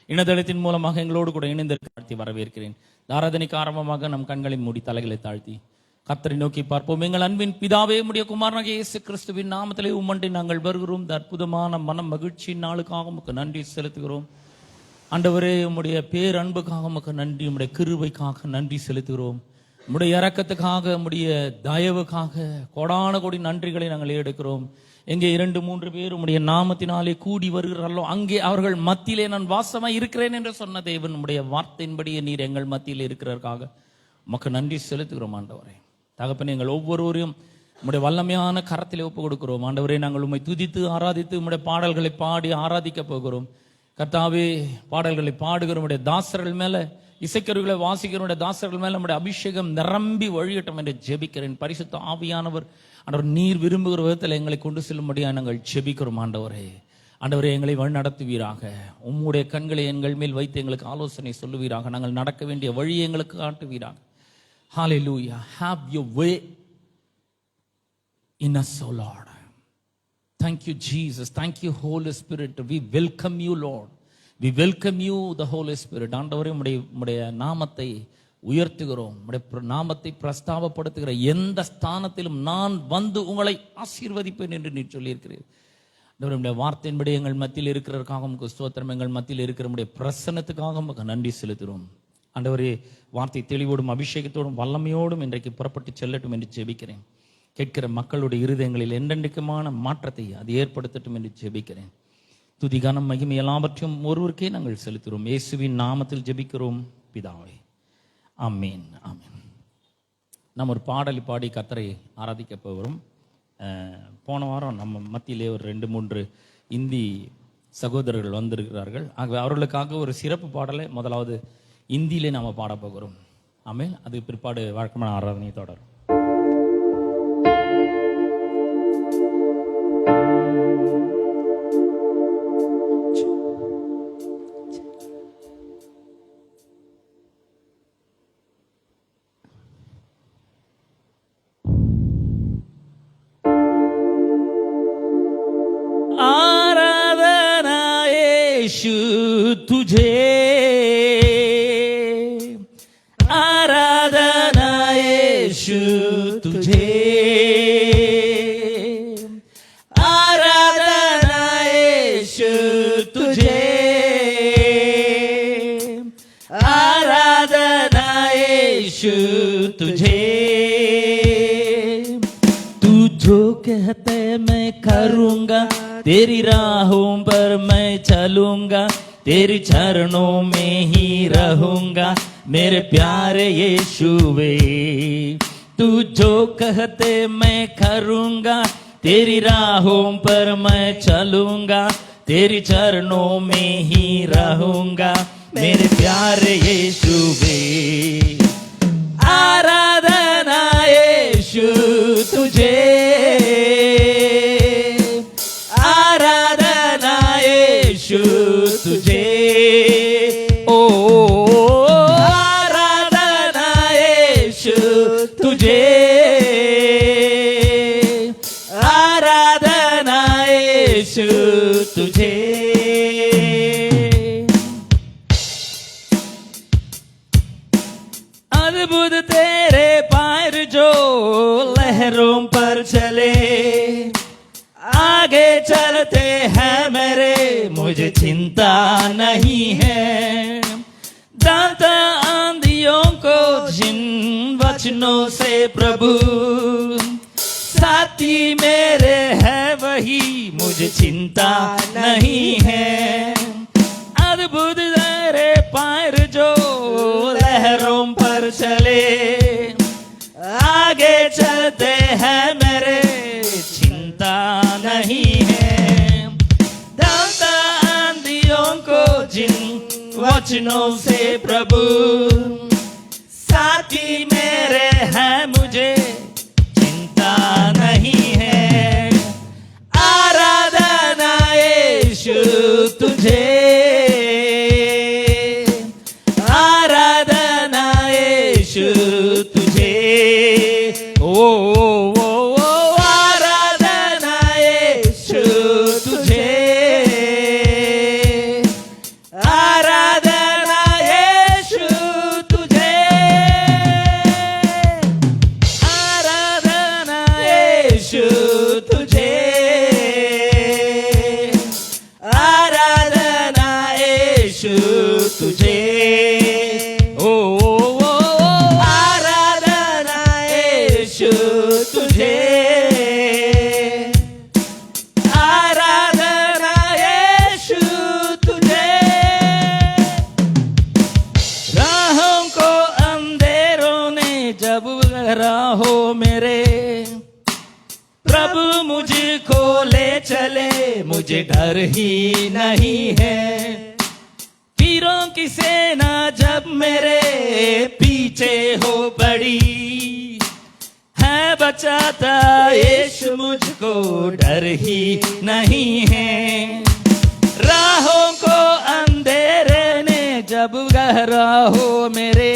இணையதளத்தின் மூலமாக எங்களோடு கூட இணைந்து வரவேற்கிறேன். ஆராதனைக்கு ஆரம்பமாக நம் கண்களை மூடி தலைகளை தாழ்த்தி கர்த்தரை நோக்கி பார்ப்போம். எங்கள் அன்பின் பிதாவே, உம்முடைய குமாரனாகிய இயேசு கிறிஸ்துவின் நாமத்திலே உம்மண்டை நாங்கள் வருகிறோம். இந்த அற்புதமான மனம் மகிழ்ச்சியின் நாளுக்காக உமக்கு நன்றி செலுத்துகிறோம். ஆண்டவரே, உம்முடைய பேரன்புக்காக உமக்கு நன்றி, உம்முடைய கிருபைக்காக நன்றி செலுத்துகிறோம். உம்முடைய இரக்கத்துக்காக, உம்முடைய தயவுக்காக கோடான கோடி நன்றிகளை நாங்கள் எடுக்கிறோம். எங்கே 2-3 பேர் உம்முடைய நாமத்தினாலே கூடி வருகிறார்களோ அங்கே அவர்கள் மத்தியிலே நான் வாசமாய் இருக்கிறேன் என்று சொன்ன தேவன், உம்முடைய வார்த்தையின்படியே நீர் எங்கள் மத்தியில் இருக்கிறதற்காக உமக்கு நன்றி செலுத்துகிறோம். ஆண்டவரே தகப்பனே, எங்கள் ஒவ்வொருவரையும் உம்முடைய வல்லமையான கரத்திலே ஒப்பு கொடுக்கிறோம். ஆண்டவரே, நாங்கள் உம்மை துதித்து ஆராதித்து உம்முடைய பாடல்களை பாடி ஆராதிக்க போகிறோம். கர்த்தாவே, பாடல்களை பாடுகிற உம்முடைய தாசர்கள் மேல, இசைக்கருவிகளை வாசிக்கிற தாசர்கள் மேல நம்முடைய அபிஷேகம் நிரம்பி வழியட்டும் என்று ஜெபிக்கிறேன். பரிசுத்த ஆவியானவர் ஆண்டவர் நீர் விரும்புகிற விதத்தில் எங்களை கொண்டு செல்லும்படியாக நாங்கள் ஜெபிக்கிறோம். ஆண்டவரே எங்களை வழி நடத்துவீராக. உம்முடைய கண்களை எங்கள் மேல் வைத்து எங்களுக்கு ஆலோசனை சொல்லுவீராக. நாங்கள் நடக்க வேண்டிய வழியை எங்களுக்கு காட்டுவீராக. ஹல்லேலூயா. Have your way in us, O Lord. Thank you, Jesus. Thank you, Holy Spirit. We welcome you, Lord. We welcome you, the Holy Spirit. ஆண்டவரே, உம்முடைய நாமத்தை உயர்த்துகிறோம். உம்முடைய நாமத்தை பிரஸ்தாபப்படுத்துகிற எந்த ஸ்தானத்திலும் நான் வந்து உங்களை ஆசீர்வதிப்பேன் என்று நீர் சொல்லியிருக்கிறீர். நம்முடைய வார்த்தையின்படி எங்கள் மத்தியில் இருக்கிறதற்காக உமக்கு ஸ்தோத்திரம். எங்கள் மத்தியில் இருக்கிற நம்முடைய பிரசன்னத்துக்காக உமக்கு நன்றி செலுத்துகிறோம். ஆண்டவரே, வார்த்தை தெளிவோடும் அபிஷேகத்தோடும் வல்லமையோடும் இன்றைக்கு புறப்பட்டு செல்லட்டும் என்று ஜெபிக்கிறேன். கேட்கிற மக்களுடைய இருதயங்களில் என்றென்றைக்குமான மாற்றத்தை அது ஏற்படுத்தட்டும் என்று ஜெபிக்கிறேன். துதி, கனம், மகிமை எல்லாவற்றையும் ஒருவருக்கே நாங்கள் செலுத்துகிறோம். இயேசுவின் நாமத்தில் ஜெபிக்கிறோம் பிதாவே, ஆமீன், ஆமீன். நம்ம ஒரு பாடலை பாடி கர்த்தரை ஆராதிக்க போகிறோம். போன வாரம் நம்ம மத்தியிலே ஒரு 2-3 இந்தி சகோதரர்கள் வந்திருக்கிறார்கள். ஆகவே அவர்களுக்காக ஒரு சிறப்பு பாடலை முதலாவது இந்தியிலே நாம் பாட போகிறோம். ஆமீன். அது பிற்பாடு வழக்கமான ஆராதனை தொடரும். तुझे आराधना यीशु, तुझे आराधना यीशु, तुझे आराधना यीशु, तुझे। तू जो कहते मैं करूँगा, तेरी राहों पर मैं चलूंगा, तेरे चरणों में ही रहूंगा, मेरे प्यारे यीशुवे। तू जो कहते मैं करूंगा, तेरी राहों पर मैं चलूंगा, तेरे चरणों में ही रहूंगा, मेरे प्यारे यीशुवे। आराधना यीशु तुझे, आराधना यीशु तुझे, ओ आराधना यीशु तुझे, आराधना यीशु तुझे। अद्भुत तेरे पैर जो लहरों पर चले, आगे चलते हैं मेरे, मुझे चिंता नहीं है। दाता आंधियों को जिन वचनों से प्रभु साथी मेरे है, वही मुझे चिंता नहीं है। अद्भुत तेरे पैर जो लहरों पर चले, आगे चलते हैं मेरे, चिंता नहीं है। दाता आंधियों को जिन वचनों से प्रभु साथी मेरे हैं, मुझे चिंता नहीं है। आराधना यीशु तुझे, आराधना यीशु तुझे, ओ आराधना यीशु तुझे, आराधना यीशु तुझे, ओ आराधना यीशु तुझे, आराधना यीशु तुझे। राहों को अंधेरों ने जब घेरा हो मेरे, प्रभु मुझको ले चले, मुझे डर ही नहीं है। वीरों की सेना जब मेरे पीछे हो पड़ी, है बचाता यीशु मुझको, डर ही नहीं है। राहों को अंधेरे ने जब गहरा हो मेरे,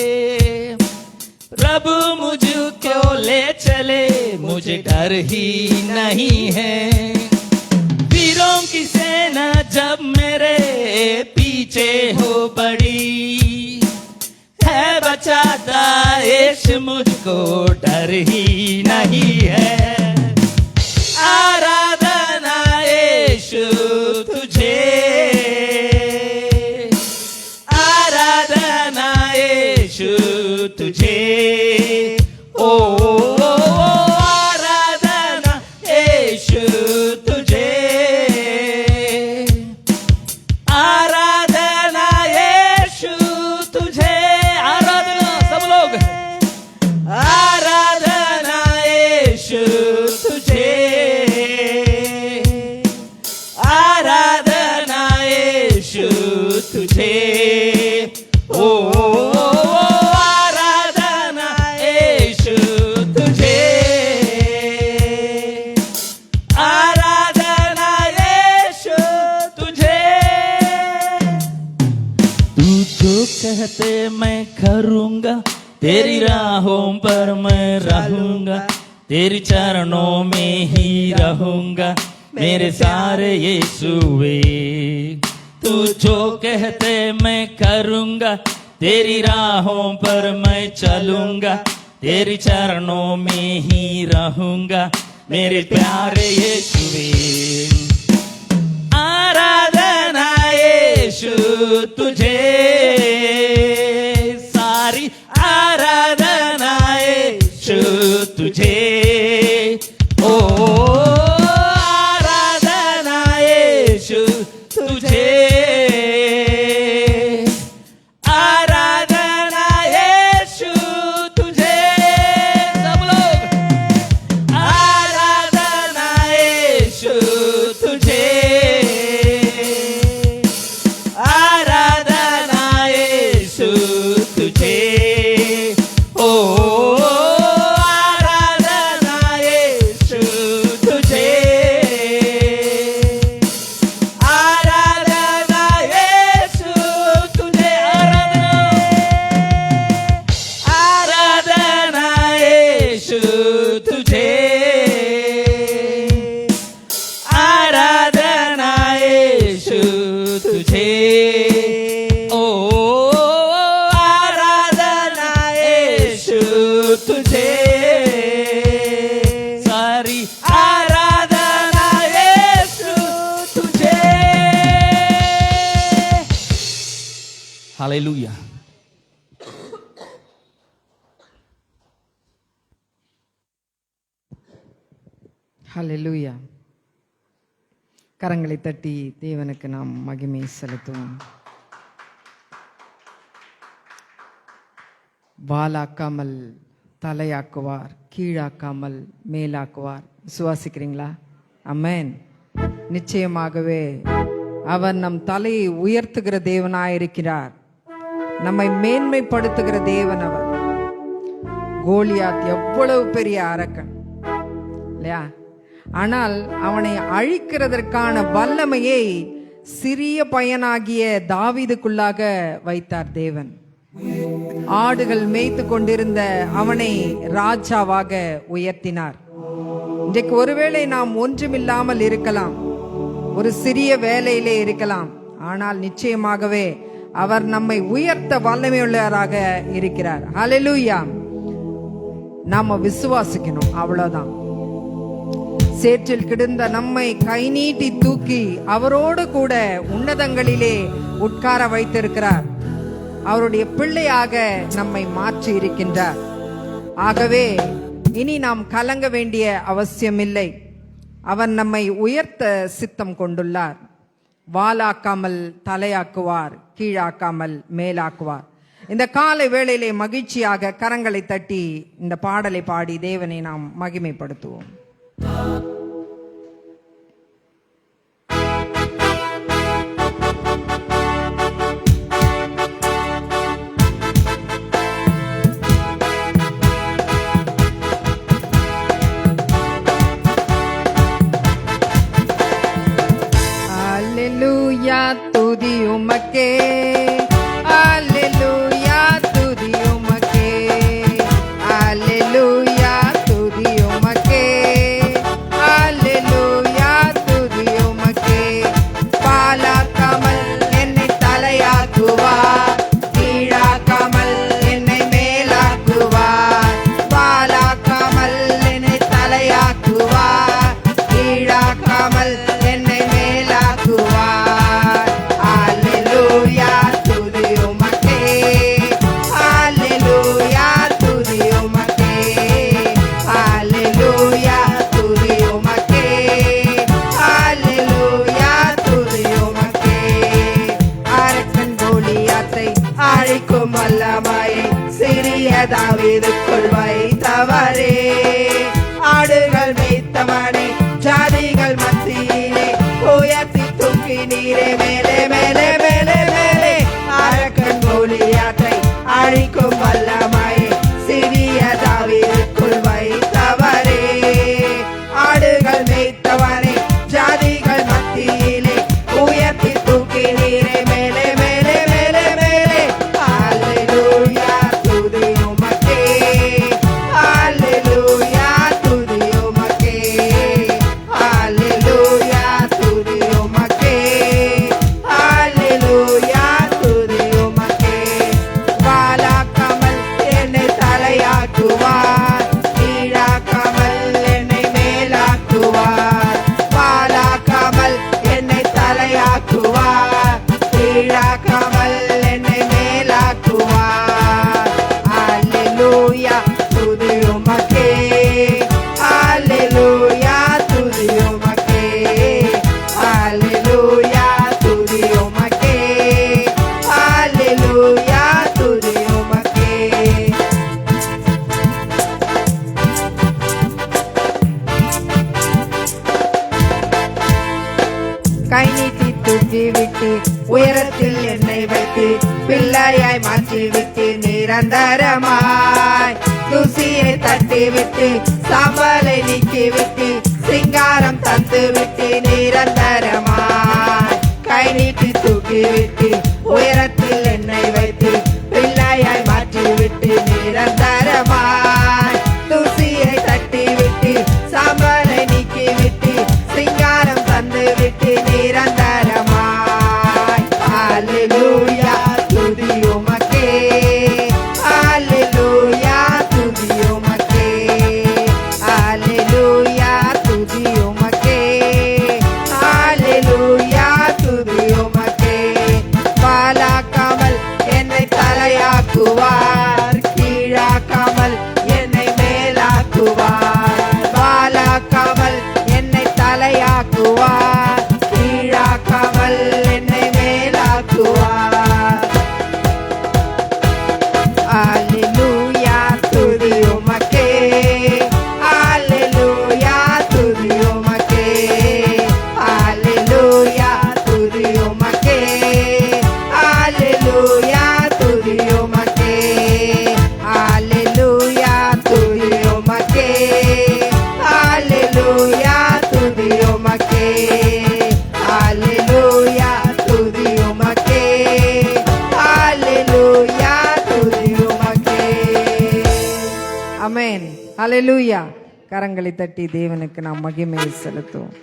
प्रभु मुझको ले चले, मुझे डर ही नहीं है। वीरों की सेना जब मेरे पीछे हो पड़ी, है बचाता यीशु मुझको, डर ही नहीं है। आराधना यीशु तुझे, आराधना यीशु तुझे, ओ आराधना यीशु तुझे, आराधना यीशु तुझे। आराधना सब लोग, आराधना यीशु तुझे, आराधना यीशु तुझे, ओ आराधना यीशु तुझे, आराधना यीशु तुझे। तू जो कहते मैं करूँगा, तेरी राहों पर मैं रहूँगा, तेरी चरणों में ही रहूँगा, मेरे सारे यीशुवे। तू जो कहते मैं करूँगा, तेरी राहों पर मैं चलूँगा, तेरी चरणों में ही रहूँगा, मेरे प्यारे यीशुवे। आराधना यीशु तुझे, सारी आराधना यीशु तुझे, ओ आराधना यीशु तुझे, आराधना यीशु तुझे। सब लोग, आराधना यीशु तुझे, आराधना यीशु तुझे, ओ आराधना यीशु तुझे, आराधना यीशु तुझे, आराधना यीशु तुझे, आराधना यीशु तुझे, ओ आराधना यीशु तुझे, सारी आराधना यीशु तुझे। हालेलुया। ஹல்லேலூயா. கரங்களை தட்டி தேவனுக்கு நாம் மகிமை செலுத்துவோம். வாலாக்காமல் தலையாக்குவார், கீழாக்காமல் மேலாக்குவார். விசுவாசிக்கிறீங்களா? ஆமென். நிச்சயமாகவே அவர் நம் தலையை உயர்த்துகிற தேவனாயிருக்கிறார். நம்மை மேன்மைப்படுத்துகிற தேவன் அவர். கோலியாத் எவ்வளவு பெரிய அரக்கன் இல்லையா? ஆனால் அவனை அழிக்கிறதற்கான வல்லமையை சிறிய பையனாகிய தாவீதுக்குள்ளாக வைத்தார் தேவன். ஆடுகள் மேய்த்து கொண்டிருந்த அவனை ராஜாவாக உயர்த்தினார். இன்றைக்கு ஒருவேளை நாம் ஒன்றுமில்லாமல் இருக்கலாம், ஒரு சிறிய வேலையிலே இருக்கலாம், ஆனால் நிச்சயமாகவே அவர் நம்மை உயர்த்த வல்லமையுள்ளவராக இருக்கிறார். ஹல்லேலூயா. நாம விசுவாசிக்கணும், அவ்வளவுதான். சேற்றில் கிடந்த நம்மை கை நீட்டி தூக்கி அவரோடு கூட உன்னதங்களிலே உட்கார வைத்திருக்கிறார். அவருடைய பிள்ளையாக நம்மை மாற்றி இருக்கின்றார். ஆகவே இனி நாம் கலங்க வேண்டிய அவசியமில்லை. அவர் நம்மை உயர்த்த சித்தம் கொண்டுள்ளார். வாலாக்காமல் தலையாக்குவார், கீழாக்காமல் மேலாக்குவார். இந்த காலை வேளையிலே மகிழ்ச்சியாக கரங்களை தட்டி இந்த பாடலை பாடி தேவனை நாம் மகிமைப்படுத்துவோம். அல்லேலூயா துதி உமக்கே, அல்லேலூயா துதி உமக்கே, அல்லேலூயா துதி உமக்கே, அல்லேலூயா துதி உமக்கே. பாலாக்காமல் என்னை தலையாக்குவார், கீழாக்காமல் என்னை மேலாக்குவார். பாலாக்காமல் என்னை தலையாக்குவார், கீழாக்காமல் என்னை மேலாக்குவார். அல்லேலூயா துதி உமக்கே, அல்லேலூயா துதி உமக்கே, அல்லேலூயா துதி உமக்கே, அல்லேலூயா துதி உமக்கே. அரக்கன் கோலியாத்தை அழிக்கும் வல்லமையை சிறிய தாவீதுக்குள் வைத்தவரே. ஆடுகள் மேய்த்தவனே, ஜாதிகள் மத்தியிலே உயர்த்தி தூக்கி நீரே மேலே மேலே மேலே மேலே. அரக்கன் கோலியாத்தை அழிக்கும் வல்லமையை சிறிய தாவீதுக்குள் வைத்தவரே. ஆடுகள் மேய்த்தவனே, ஜாதிகள் மத்தியிலே உயர்த்தி தூக்கி நீரே மேலே மேலே மேலே மேலே. அல்லேலூயா துதி உமக்கே, அல்லேலூயா துதி உமக்கே, அல்லேலூயா துதி உமக்கே, அல்லேலூயா துதி உமக்கே. வாலாக்காமல் என்னை தலையாக்குவார், கீழாக்காமல் என்னை மேலாக்குவார். வாலாக்காமல் என்னை தலையாக்குவார், கீழாக்காமல் என்னை மேலாக்குவார். அல்லேலூயா துதி உமக்கே, அல்லேலூயா துதி உமக்கே, அல்லேலூயா துதி உமக்கே, அல்லேலூயா துதி உமக்கே. கை நீட்டி தூக்கி விட்டு உயரத்தில் என்னை வைத்து பிள்ளையாய் மாற்றி விட்டு நிரந்தரமாய் தூசியை தட்டி விட்டு சாம்பலை நீக்கி விட்டு சிங்காரம் தந்து விட்டு நிரந்தரமாய். கை நீட்டி தூக்கி விட்டு உயரத்தில் என்னை வைத்து பிள்ளையாய் மாற்றி விட்டு நிரந்தரமாய் தூசியை தட்டி விட்டு சாம்பலை நீக்கி விட்டு சிங்காரம் தந்து விட்டு நிரந்தரமாய். அல்லேலூயா துதி உமக்கே, அல்லேலூயா துதி உமக்கே, அல்லேலூயா துதி உமக்கே, அல்லேலூயா துதி உமக்கே. பாலாக்காமல் என்னை தலையாக்குவார், கீழாக்காமல் என்னை மேலாக்குவார். பாலாக்காமல் என்னை தலையாக்குவார், கீழாக்காமல் என்னை மேலாக்குவார். அல்லேலூயா துதி உமக்கே, அல்லேலூயா துதி உமக்கே, அல்லேலூயா துதி உமக்கே, அல்லேலூயா துதி உமக்கே, அல்லேலூயா துதி உமக்கே, அல்லேலூயா துதி உமக்கே, அல்லேலூயா துதி உமக்கே, அல்லேலூயா துதி உமக்கே. ஆமென். அல்லேலூயா. கரங்களை தட்டி தேவனுக்கு நாம் மகிமையை செலுத்துவோம்.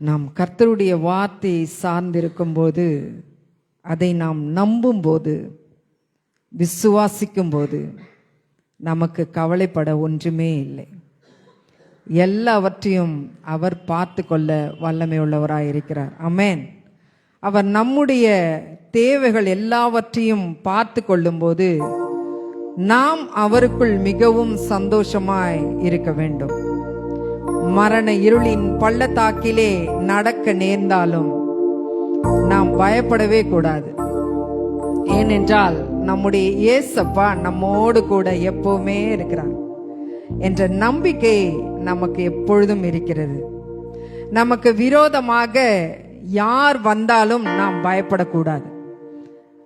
நாம் கர்த்தருடைய வார்த்தையை சார்ந்திருக்கும் போது, அதை நாம் நம்பும் போது, விசுவாசிக்கும் போது நமக்கு கவலைப்பட ஒன்றுமே இல்லை. எல்லாவற்றையும் அவர் பார்த்து கொள்ள வல்லமை உள்ளவராய் இருக்கிறார். ஆமென். அவர் நம்முடைய தேவைகள் எல்லாவற்றையும் பார்த்து கொள்ளும்போது நாம் அவருக்குள் மிகவும் சந்தோஷமாய் இருக்க வேண்டும். மரண இருளின் பள்ளத்தாக்கிலே நடக்க நேர்ந்தாலும் நாம் பயப்படவே கூடாது. ஏனென்றால் நம்முடைய இயேசப்பா நம்மோடு கூட எப்பவுமே இருக்கிறார் என்ற நம்பிக்கை நமக்கு எப்பொழுதும் இருக்கிறது. நமக்கு விரோதமாக யார் வந்தாலும் நாம் பயப்படக்கூடாது.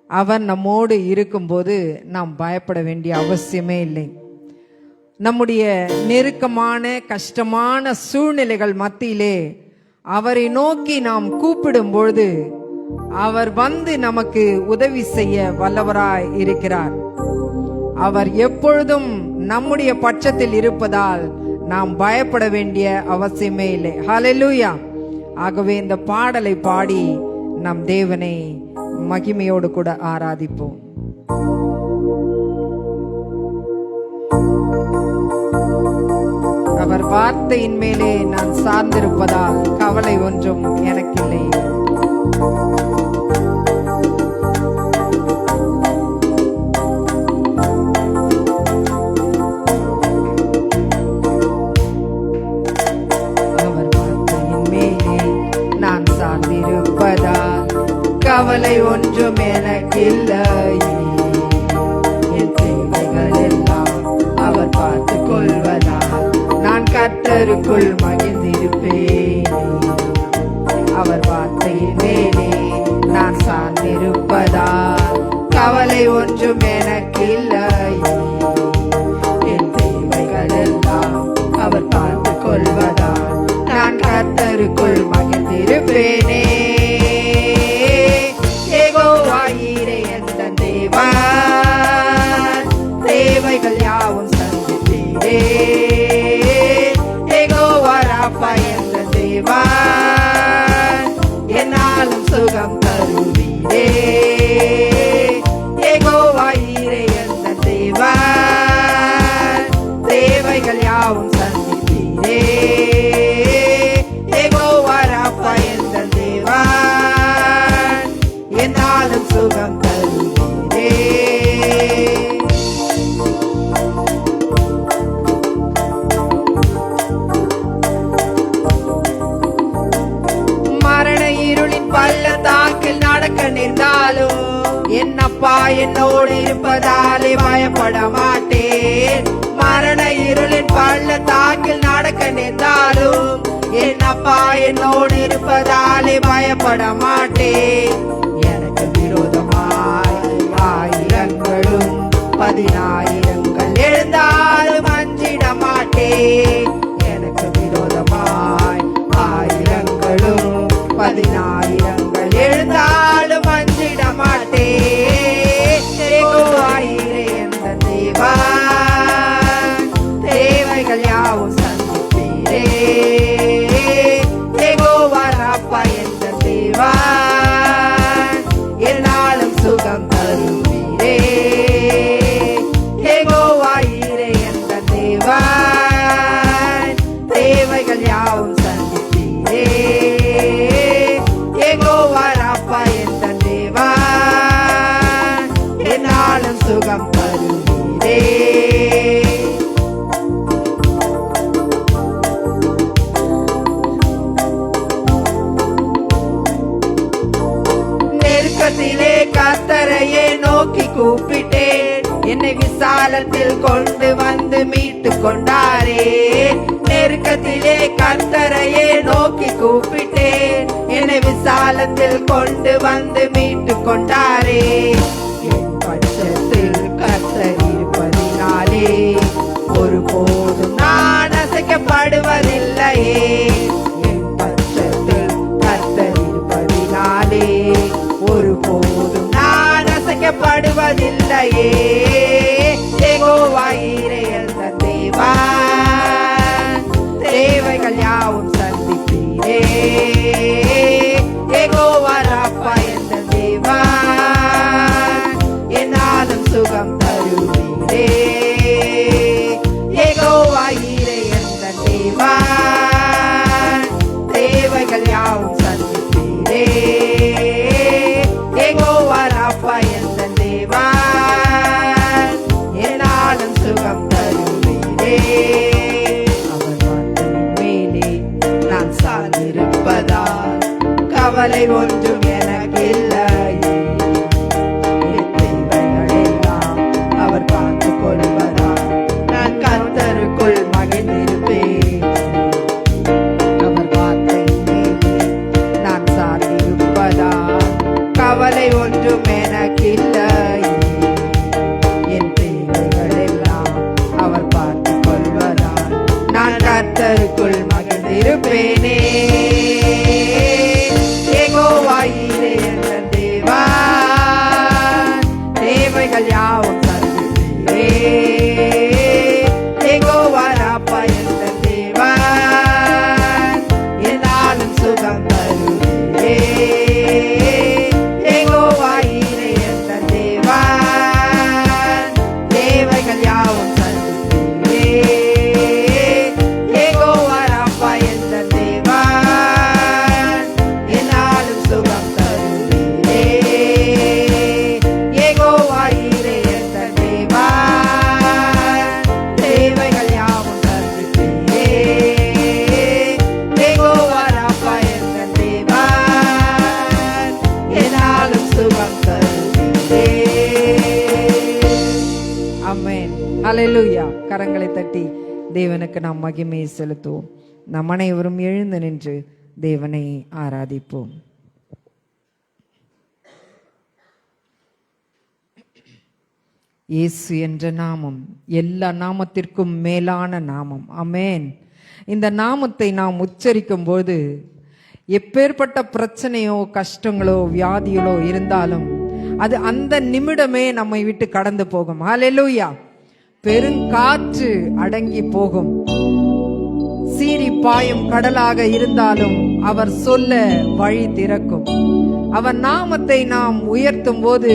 அவர் நம்மோடு இருக்கும்போது நாம் பயப்பட வேண்டிய அவசியமே இல்லை. நம்முடைய நெருக்கமான கஷ்டமான சூழ்நிலைகள் மத்தியிலே அவரை நோக்கி நாம் கூப்பிடும் பொழுது அவர் வந்து நமக்கு உதவி செய்ய வல்லவராய் இருக்கிறார். அவர் எப்பொழுதும் நம்முடைய பட்சத்தில் இருப்பதால் நாம் பயப்பட வேண்டிய அவசியமே இல்லை. ஹல்லேலூயா. ஆகவே இந்த பாடலை பாடி நம் தேவனை மகிமையோடு கூட ஆராதிப்போம். அவர் வார்த்தையின் மேலே நான் சார்ந்திருப்பதால் கவலை ஒன்றும் எனக்கில்லை. அவர் வார்த்தையின் மேலே நான் சார்ந்திருப்பதால் கவலை ஒன்றும் எனக்கில்லை. என் தேவைகள் எல்லாம் அவர் பார்த்து கொள்வதால் நான் கர்த்தருக்குள் மகிழ்ந்திருப்பேன். அவர் வார்த்தையின் மேலே நான் சார்ந்திருப்பதால் கவலை ஒன்றும் எனக்கில்லை. என் தேவைகள் எல்லாம் அவர் பார்த்து கொள்வதால் நான் கர்த்தருக்குள் மகிழ்ந்திருப்பேனே. யெகோவாயீரே எந்தன் தேவன், தேவைகள் யாவும் சந்தித்தீரே. யெகோவா ராப்பா எந்தன் தேவன், என்னாலும் சுகம் தருவீரே. யெகோவாயீரே எந்தன் தேவன், தேவைகள் யாவும் சந்தித்தீரே. யெகோவா ராப்பா எந்தன் தேவன், என்னாலும் சுகம் தருவீரே. மரண இருளின் பள்ளத்தாக்கில் நடக்க நேர்ந்தாலும் என்னப்பா என்னோடு இருப்பதாலே பயப்பட மாட்டேன். மரண இருளின் பள்ளத்தாக்கில் நடக்க நேர்ந்தாலும் என்னப்பா என்னோடு இருப்பதாலே பயப்பட மாட்டேன். எனக்கு விரோதமாய் ஆயிரங்களும் 10,000 எழுந்தாலும் அஞ்சிட மாட்டேன். எனக்கு விரோதமாய் ஆயிரங்களும் 10,000 எழுந்தாலும் அஞ்சிட மாட்டேன். யெகோவாயீரே எந்தன் தேவன், தேவைகள் யாவும் சந்திப்பீரே. யெகோவா ராப்பா எந்தன் தேவன், என்னாலும் சுகம் தருவீரே. யெகோவாயீரே எந்தன் தேவன், தேவைகள் யாவும் சந்திப்பீரே. யெகோவா ராப்பா எந்தன் தேவன், என்னாலும் சுகம் தருவீரே. நெருக்கத்திலே கர்த்தரையே நோக்கி கூப்பிட்டேன். என்னை விசாலத்தில் கொண்டு வந்து மீட்டு கொண்டாரே. நெருக்கத்திலே கர்த்தரையே நோக்கி கூப்பிட்டேன். என்னை விசாலத்தில் கொண்டு வந்து மீட்டு கொண்டாரே. என் பட்சத்தில் கர்த்தர் இருப்பதினாலே ஒருபோதும் நான் அசைக்கப்படுவதில்லையே. என் பட்சத்தில் கர்த்தர் இருப்பதினாலே ஒருபோதும் நான் அசைக்கப்படுவதில்லையே. யெகோவாயீரே எந்தன் தேவன், தேவைகள் யாவும் சந்திப்பீரே. யெகோவா ராப்பா எந்தன் தேவன், என்னாலும் சுகம் தருவீரே. யெகோவாயீரே எந்தன் தேவன், ஒன்றும் எனக்கில்லை. என் தேவைகளெல்லாம் அவர் பார்த்துக் கொள்வதால் நான் கர்த்தருக்குள் மகிழ்ந்திருப்பேன். அவர் வார்த்தையின் மேலே நான் சார்ந்திருப்பதால் கவலை ஒன்றும் எனக்கில்லை. என் தேவைகளெல்லாம் அவர் பார்த்துக் கொள்வதால் நான் கர்த்தருக்குள் மகிழ்ந்திருப்பேனே. யெகோவாயிரே என்ற தேவா, தேவைகள் யாவும் தருகிறீரே. யெகோவா ராப்பா என்ற தேவா, என்னாலும் சுகம் தருகிறீரே. யெகோவாயிரே என்ற தேவா, தேவைகள் யாவும் தருகிறீரே. யெகோவா ராப்பா என்ற தேவா, என்னாலும் சுகம் தருகிறீரே. யெகோவாயிரே என்ற தேவா, தேவைகள் யாவும் தருகிறீரே. யெகோவா ராப்பா என்ற தேவா, என்னாலும் சுகம் தருகிறீரே. ஆமென். ஹல்லேலூயா. கரங்களை தட்டி தேவனுக்கு நாம் மகிமையை செலுத்துவோம். நம் அனைவரும் எழுந்து நின்று தேவனை ஆராதிப்போம். இயேசு என்ற நாமம் எல்லா நாமத்திற்கும் மேலான நாமம். ஆமென். இந்த நாமத்தை நாம் உச்சரிக்கும் போது எப்பேற்பட்ட பிரச்சனையோ கஷ்டங்களோ வியாதிகளோ இருந்தாலும் அது அந்த நிமிடமே நம்மை விட்டு கடந்து போகும். ஹல்லேலூயா. பெருங்காற்று அடங்கி போகும். சீறி பாயும் கடலாக இருந்தாலும் அவர் சொல்ல வழி திறக்கும். அவர் நாமத்தை நாம் உயர்த்தும் போது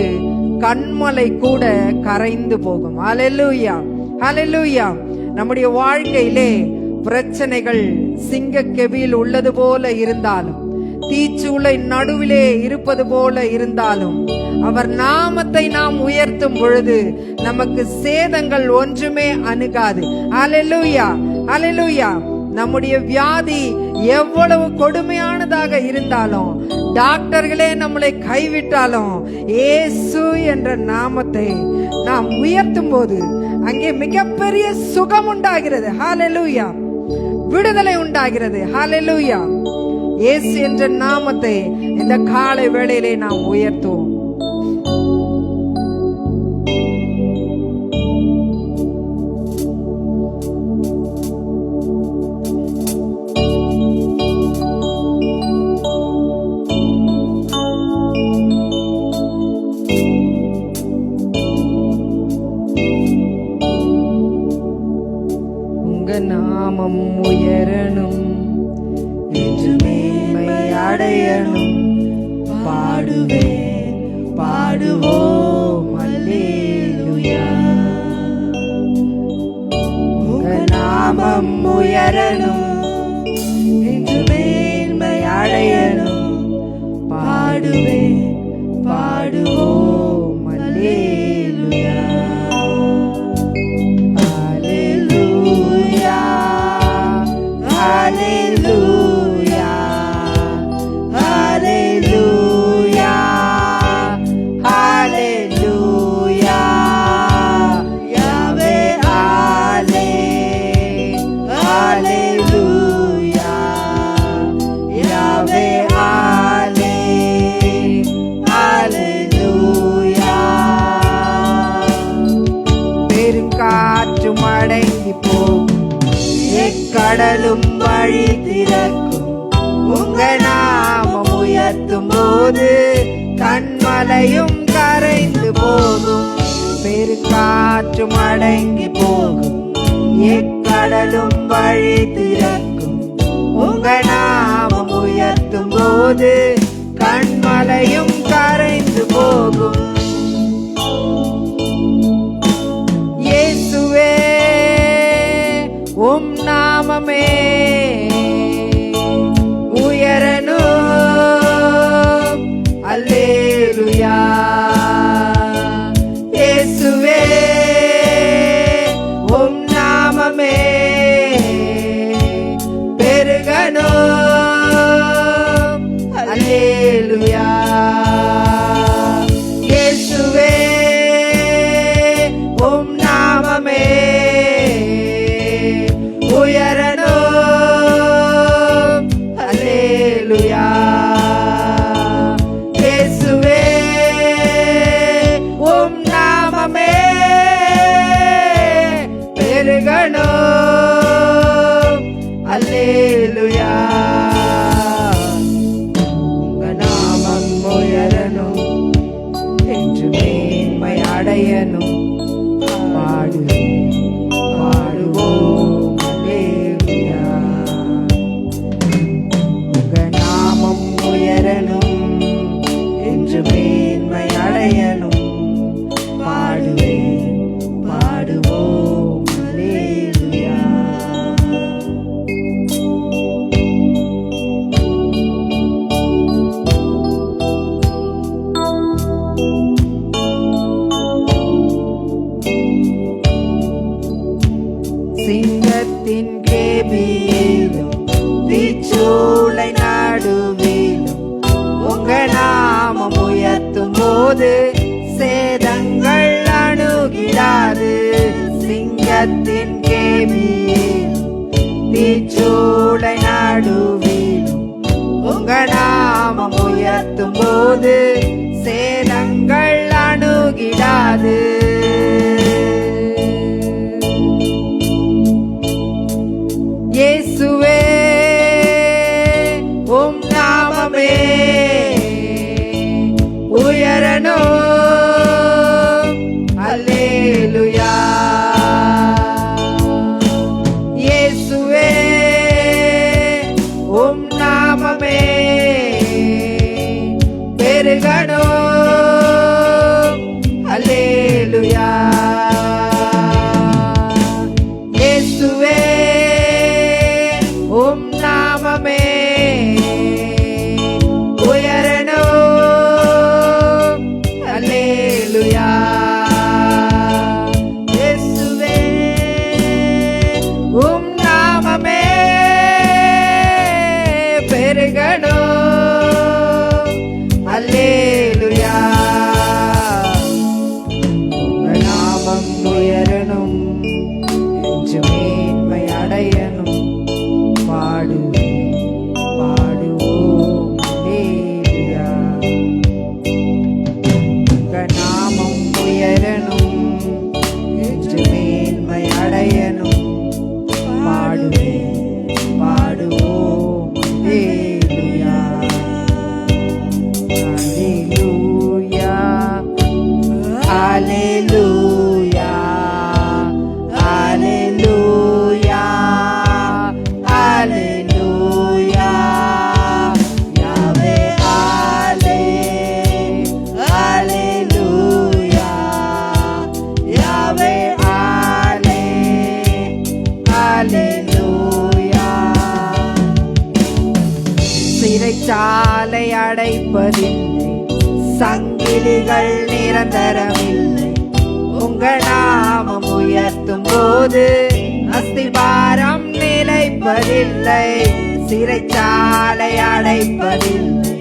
கண்மலை கூட கரைந்து போகும். ஹல்லேலூயா, ஹல்லேலூயா. நம்முடைய வாழ்க்கையிலே பிரச்சனைகள் சிங்கக்கெபியில் உள்ளது போல இருந்தாலும், தீச்சூளை நடுவிலே இருப்பது போல இருந்தாலும், அவர் நாமத்தை நாம் உயர்த்தும் பொழுது நமக்கு சேதங்கள் ஒன்றுமே அணுகாது. ஹல்லேலூயா, ஹல்லேலூயா. நம்முடைய வியாதி எவ்வளவு கொடுமையானதாக இருந்தாலும், டாக்டர்களே நம்மளை கைவிட்டாலும், இயேசு என்ற நாமத்தை நாம் உயர்த்தும் போது அங்கே மிகப்பெரிய சுகம் உண்டாகிறது. ஹல்லேலூயா. விடுதலை உண்டாகிறது. ஹல்லேலூயா. இயேசு என்ற நாமத்தை இந்த காலை வேளையிலே நாம் உயர்த்துவோம். உங்க நாமம் உயரணும், என்று மேன்மை அடையணும். பாடுவேன், பாடுவோம் அல்லேலூயா. உங்க நாமம் உயரணும், என்று மேன்மை அடையணும். பாடுவேன், பாடுவோம் அல்லேலூயா. Hallelujah, hallelujah, hallelujah, Yahweh, hallelujah, Yahweh, hallelujah. பெருங்காற்றும் அடங்கி போகும், கடலும் வழி திறக்கும். உங்க நாமம் உயர்த்தும் போது கண்மலையும் கரைந்து போகும். பெருங்காற்றும் அடங்கி போகும், எக்கடலும் வழி திறக்கும். உங்க நாமம் உயர்த்தும் போது கண்மலையும் கரைந்து போகும். இயேசுவே உம் நாமமே உயரணும். அல்லேலூயா. இயேசுவே உம் நாமமே பெருகணும். அல்லேலூயா. அடையணும் பாடுவேன் பாடுவோம் அல்லேலூயா. உங்க நாமம் உயரணும் என்று மேன்மை அடையணும் பாடுவேன் பாடுவோம் அல்லேலூயா. சிங்கத்தின் கேபியிலும் தீச்சூளை நடுவிலும் உங்க நாமம் உயர்த்தும் போது சேதங்கள் அணுகிடாது. சிங்கத்தின் கேபியிலும் தீச்சூளை நடுவிலும் உங்க நாமம் உயர்த்தும் போது சேதங்கள் அணுகிடாது. இயேசுவே உம் நாமமே உயரணும் அல்லேலூயா. இயேசுவே உம் நாமமே பெருகணும் அல்லேலூயா. இயேசுவே உம் நாமமே உயரணும் அல்லேலூயா. இயேசுவே உம் நாமமே பெருகணும் அல்லேலூயா. உங்க நாமம் உயரணும் என்று மேன்மை அடையணும் பாடுவேன் பாடுவோம் அல்லேலூயா. உங்க நாமம் உயரணும் என்று மேன்மை அடையணும் பாடுவேன் பாடுவோம் அல்லேலூயா. அல்லேலூயா அல்லேலூயா அல்லேலூயா அல்லேலூயா. யாவே அல்லேலூயா யாவே அல்லேலூயா. சிறைச்சாலை அடைப்பதில்லை, சங்கிலிகள் நிரந்தரமில்லை. உங்க நாமம் உயர்த்தும் போது அஸ்திபாரம் நிலைப்பதில்லை. சிறைச்சாலை அடைப்பதில்லை,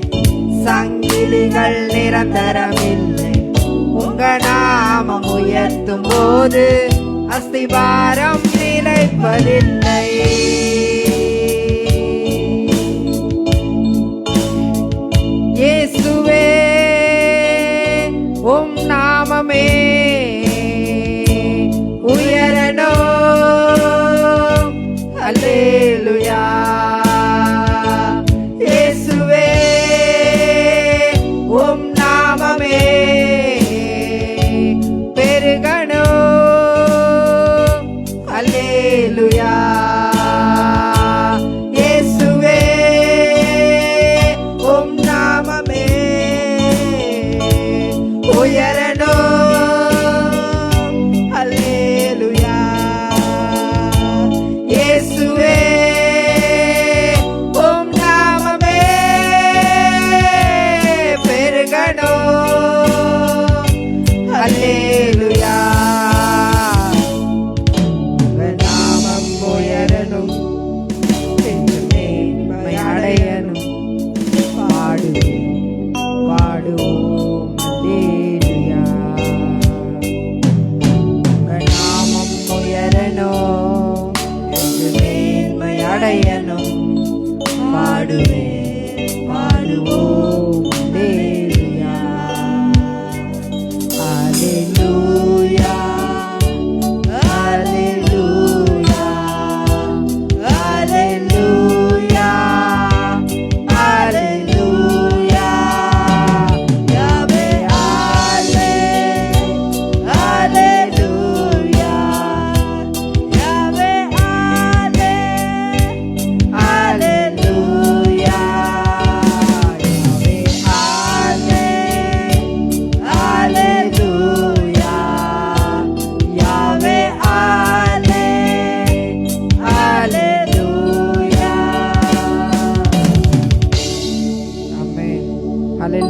சங்கிலிகள் நிரந்தரமில்லை. உங்க நாமம் உயர்த்தும் போது அஸ்திபாரம் நிலைப்பதில்லை. இயேசுவே உம் நாமமே உயரணும் அல்லேலூயா. இயேசுவே உம் நாமமே பெருகணும் அல்லேலூயா. இயேசுவே உம் நாமமே உயரணும் அல்லேலூயா. இயேசுவே உம் நாமமே பெருகணும் அல்லேலூயா. உங்க நாமம் உயரணும் என்று மேன்மை அடையணும் பாடுவேன் பாடுவோம் அல்லேலூயா.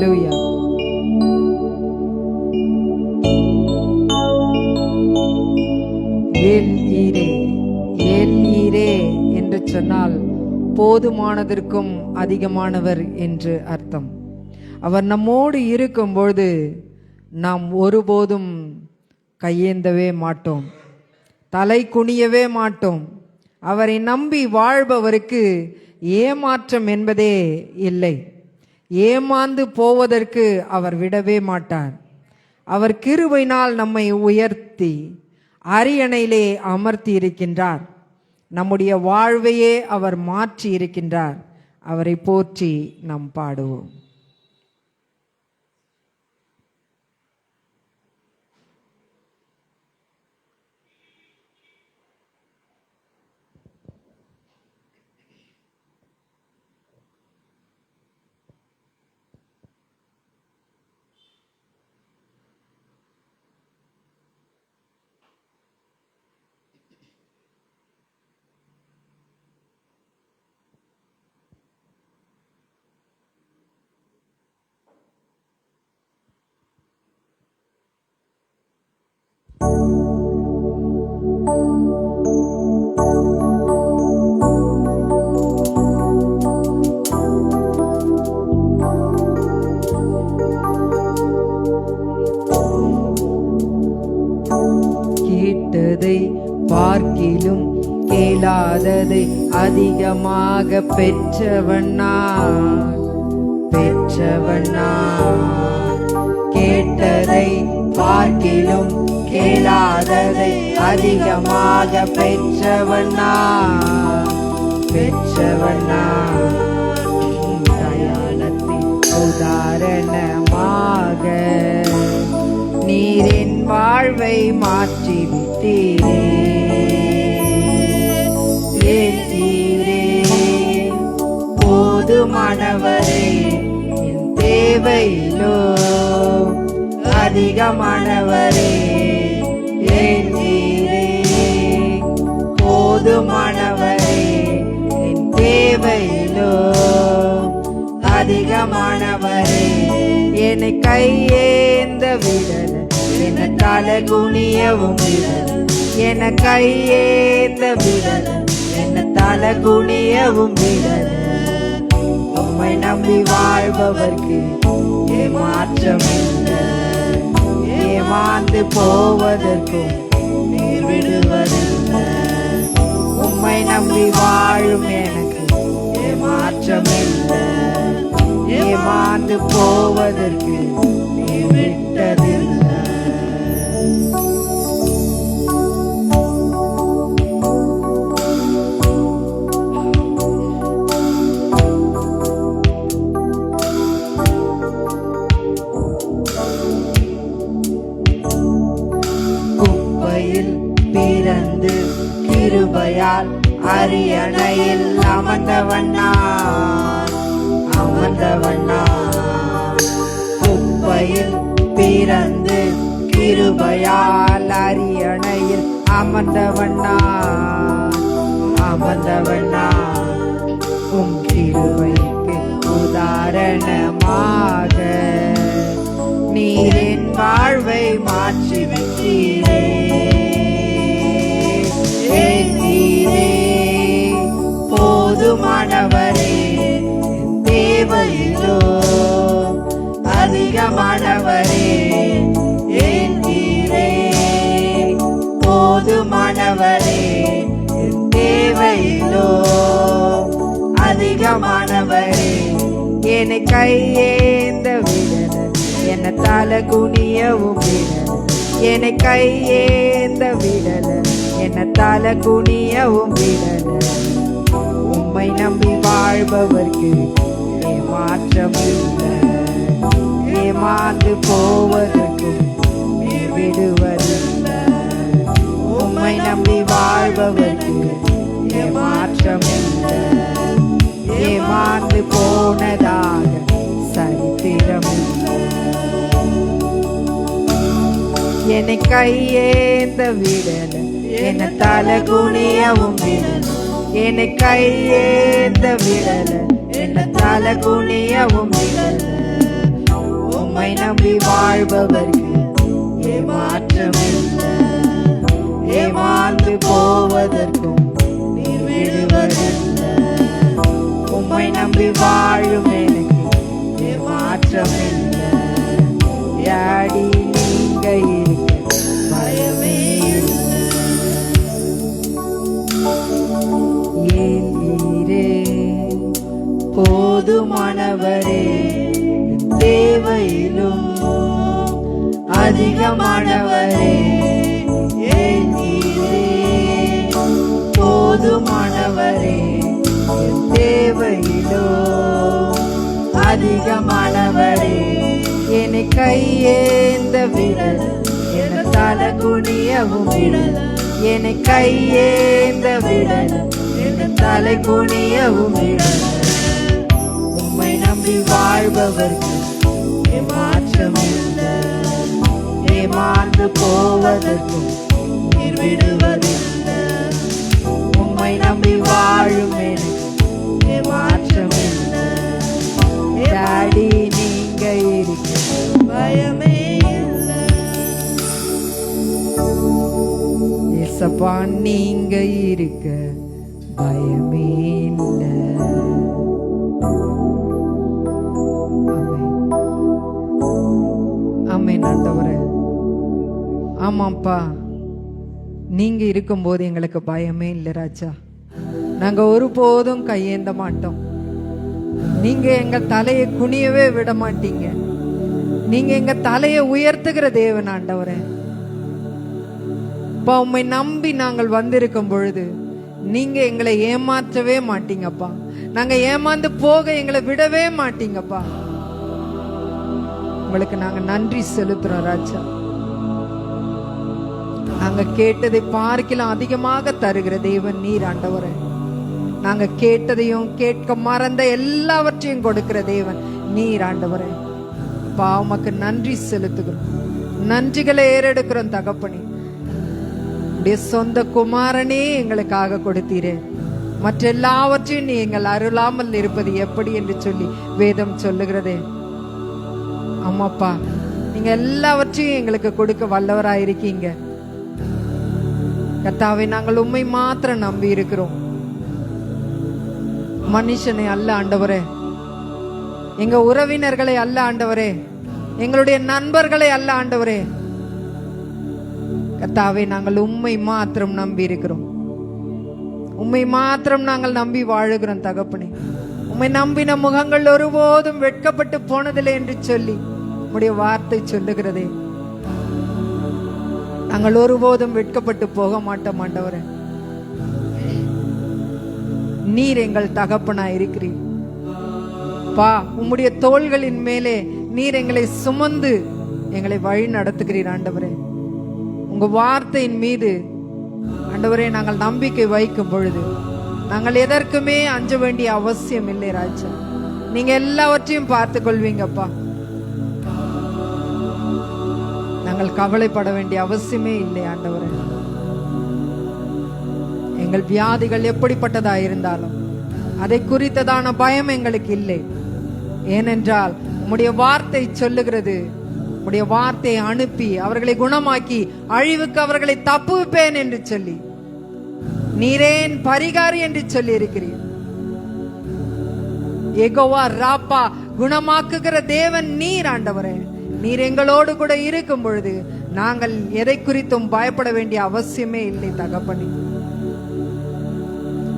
ஹalleluya. எல் ஈரே என்று சொன்னால் போதுமானதற்கும் அதிகமானவர் என்று அர்த்தம். அவர் நம்மோடு இருக்கும்பொழுது நாம் ஒருபோதும் கையேந்தவே மாட்டோம், தலை குனியவே மாட்டோம். அவரை நம்பி வாழ்பவருக்கு ஏமாற்றம் என்பதே இல்லை. ஏமாந்து போவதற்கு அவர் விடவே மாட்டார். அவர் கிருபையினால் நம்மை உயர்த்தி அரியணையிலே அமர்த்தி இருக்கின்றார். நம்முடைய வாழ்வையே அவர் மாற்றி இருக்கின்றார். அவரை போற்றி நாம் பாடுவோம். கேட்டதை பார்க்கிலும் கேளாததை அதிகமாக பெற்றவனா. கேட்டதை பார்க்கிலும் கேளாததை அதிகமாக பெற்றவனா. தயாளத்தின் உதாரணமாக நீரின் வாழ்வை மாற்றி விட்டீரே. போதுமானவரே, என் தேவையிலோ அதிகமானவரே. போதுமானவரே, என் தேவையிலோ அதிகமானவரே. என்னை கையேந்த விடல, என்ன தலை குனியவும் விடல. என கையேந்த விடல, என்ன தலை குனியவும் விடல. உம்மை நம்பி வாழ்பவர்க்கு ஏமாற்றம் இல்லை. ஏமாந்து போவதற்கும் நீர் விடுவதில்லை. உம்மை நம்பி வாழும் எனக்கு ஏமாற்றம் இல்லை. ஏமாந்து போவதற்கு நீர் விட்டதில்லை. குப்பையில் பிறந்து கிருபையால் அரியணையில் அமர்ந்தவண்ணா. குப்பையில் பிறந்து கிருபையால் அரியணையில் அமர்ந்தவண்ணா. உம் கிருபைக்கு உதாரணமாக நீரின் வாழ்வை மாற்றி விட்டீரே. போதுமானவரே, தேவையிலோ அதிகமானவரே. போதுமானவரே, தேவையிலோ அதிகமானவரே. என்னை கையேந்த விடல, என்ன தலை குனியவும் விடல. என்னை கையேந்த விடல, என்ன தலை குனியவும் விடல. உம்மை நம்பி வாழ்பவர்க்கு ஏமாற்றம் இல்லை. ஏமாந்து போவதற்கும் நீர் விடுவதில்லை. உம்மை நம்பி வாழ்பவர்க்கு ஏமாற்றம் இல்லை. ஏமாந்து போனதாக சரித்திரம் இல்லை. என்னை கையேந்த விடல, என்ன தலை குனியவும் விடல. என்னை கையேந்த விடல, என்ன தலை குனியவும் விடல. உம்மை நம்பி வாழ்பவர்க்கு ஏமாற்றமில்லை. ஏமாந்து போவதற்கும் நீர் விடுவதில்லை. உம்மை நம்பி வாழும் எனக்கு ஏமாற்றமில்லை. டாடி நீங்க இருக்க பயமே இல்லை. ஏன் ஈரே போதுமானவரே, தேவையிலும் அதிகமானவரே. ஏன் ஈரே போதுமானவரே, தேவையிலும் அதிகமானவரே. என்னை கையேந்த விடல், என தலை குனியவும் விடல். என்னை கையேந்த விடல், என தலை குனியவும் விடல். உம்மை நம்பி வாழ்பவர்க்கு ஏமாற்றமில்லை. ஏமாந்து போவதற்கும் நீர் விடுவதில்லை. உம்மை நம்பி வாழும் எனக்கு ஏமாற்றமில்லை. டாடி நீங்க இருக்க பயமே இல்லை. ஏசப்பா நீங்க இருக்க பயமே இல்லை. ஆமென் ஆண்டவரே. ஆமாப்பா, நீங்க இருக்கும்போது எங்களுக்கு பயமே இல்லை ராஜா. நாங்க ஒருபோதும் கையேந்த மாட்டோம். நீங்க எங்க தலையை குனியவே விட மாட்டீங்க. நீங்க எங்க தலையை உயர்த்துகிற தேவன் ஆண்டவரே. அப்பா, உம்மை நம்பி நாங்கள் வந்திருக்கும் பொழுது நீங்க எங்களை ஏமாற்றவே மாட்டீங்கப்பா. நாங்க ஏமாந்து போக எங்களை விடவே மாட்டீங்கப்பா. உங்களுக்கு நாங்க நன்றி செலுத்துறோம் ராஜா. நாங்க கேட்டதை பார்க்கலாம் அதிகமாக தருகிற தேவன் நீர் ஆண்டவரே. நாங்க கேட்டதையும் கேட்க மறந்த எல்லாவற்றையும் கொடுக்கிற தேவன் நீர் ஆண்டவரே. அப்பா, உமக்கு நன்றி செலுத்துகிறோம். நன்றிகளை ஏறெடுக்கிறோம் தகப்பனே. உடைய சொந்த குமாரனே எங்களுக்காக கொடுத்தீரே, மற்ற எல்லாவற்றையும் நீ எங்கள் அருளாமல் இருப்பது எப்படி என்று சொல்லி வேதம் சொல்லுகிறதே. ஆமாப்பா, நீங்க எல்லாவற்றையும் எங்களுக்கு கொடுக்க வல்லவராயிருக்கீங்க கர்த்தாவே. நாங்கள் உம்மை மாத்திரம் நம்பி இருக்கிறோம், மனுஷனை அல்ல ஆண்டவரே. எங்க உறவினர்களை அல்ல ஆண்டவரே. எங்களுடைய நண்பர்களை அல்ல ஆண்டவரே. கர்த்தாவே, நாங்கள் உம்மை மாத்திரம் நம்பி இருக்கிறோம். உம்மை மாத்திரம் நாங்கள் நம்பி வாழுகிறோம் தகப்பனே. உம்மை நம்பின முகங்கள் ஒருபோதும் வெட்கப்பட்டு போனதில்லை என்று சொல்லி உம்முடைய வார்த்தை சொல்லுகிறதே. நாங்கள் ஒருபோதும் வெட்கப்பட்டு போக மாட்டோம் ஆண்டவரே. நீர் எங்கள் தகப்பனா இருக்கிறீர் பா. உம்முடைய தோள்களின் மேலே நீர் எங்களை சுமந்து எங்களை வழி நடத்துகிறீர் ஆண்டவரே. உங்க வார்த்தையின் மீது ஆண்டவரே நாங்கள் நம்பிக்கை வைக்கும் பொழுது நாங்கள் எதற்குமே அஞ்ச வேண்டிய அவசியம் இல்லை ராஜா. நீங்க எல்லாவற்றையும் பார்த்து கொள்வீங்கப்பா. நாங்கள் கவலைப்பட வேண்டிய அவசியமே இல்லை ஆண்டவரே. எங்கள் வியாதிகள் எப்படிப்பட்டதா இருந்தாலும் அதை குறித்ததான பயம் எங்களுக்கு இல்லை. ஏனென்றால் உம்முடைய வார்த்தை சொல்லுகிறது, உம்முடைய வார்த்தையை அனுப்பி அவர்களை குணமாக்கி அழிவுக்கு அவர்களை தப்புவிப்பேன் என்று சொல்லி நீரேன் பரிகாரி என்று சொல்லி இருக்கிறீர். யெகோவா ராப்பா, குணமாக்குகிற தேவன் நீர் ஆண்டவரே. நீர் எங்களோடு கூட இருக்கும் பொழுது நாங்கள் எதை குறித்தும் பயப்பட வேண்டிய அவசியமே இல்லை தகப்பனே.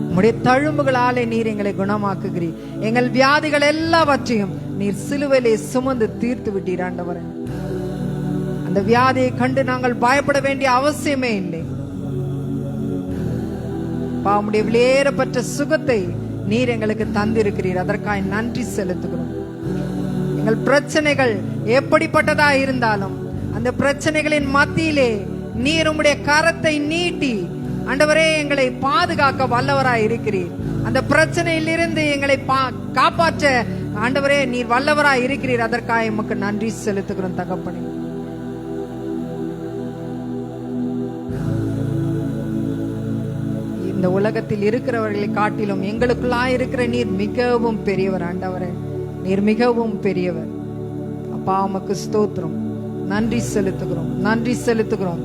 உம்முடைய தழும்புகளாலே நீர் எங்களை குணமாக்குகிறீர். எங்கள் வியாதிகள் எல்லாவற்றையும் நீர் சிலுவையிலே சுமந்து தீர்த்து விட்டீர் ஆண்டவரே. அந்த வியாதியை கண்டு நாங்கள் பயப்பட வேண்டிய அவசியமே இல்லை. உம்முடைய விலையேறப்பட்ட சுகத்தை நீர் எங்களுக்கு தந்திருக்கிறீர். அதற்காக நன்றி செலுத்துகிறோம். எங்கள் பிரச்சனைகள் எப்படிப்பட்டதா இருந்தாலும் அந்த பிரச்சனைகளின் மத்தியிலே நீர் உம்முடைய கரத்தை நீட்டி ஆண்டவரே எங்களை பாதுகாக்க வல்லவராய் இருக்கிறீர். அந்த பிரச்சனையிலிருந்து எங்களை காப்பாற்ற ஆண்டவரே நீர் வல்லவராய் இருக்கிறீர். அதற்காக உமக்கு நன்றி செலுத்துகிறோம் தகப்பனே. இந்த உலகத்தில் இருக்கிறவர்களை காட்டிலும் எங்களுக்குள்ளாய் இருக்கிற நீர் மிகவும் பெரியவர் ஆண்டவரே. நீர் மிகவும் பெரியவர் அப்பா உமக்கு ஸ்தோத்திரம். நன்றி செலுத்துகிறோம், நன்றி செலுத்துகிறோம்.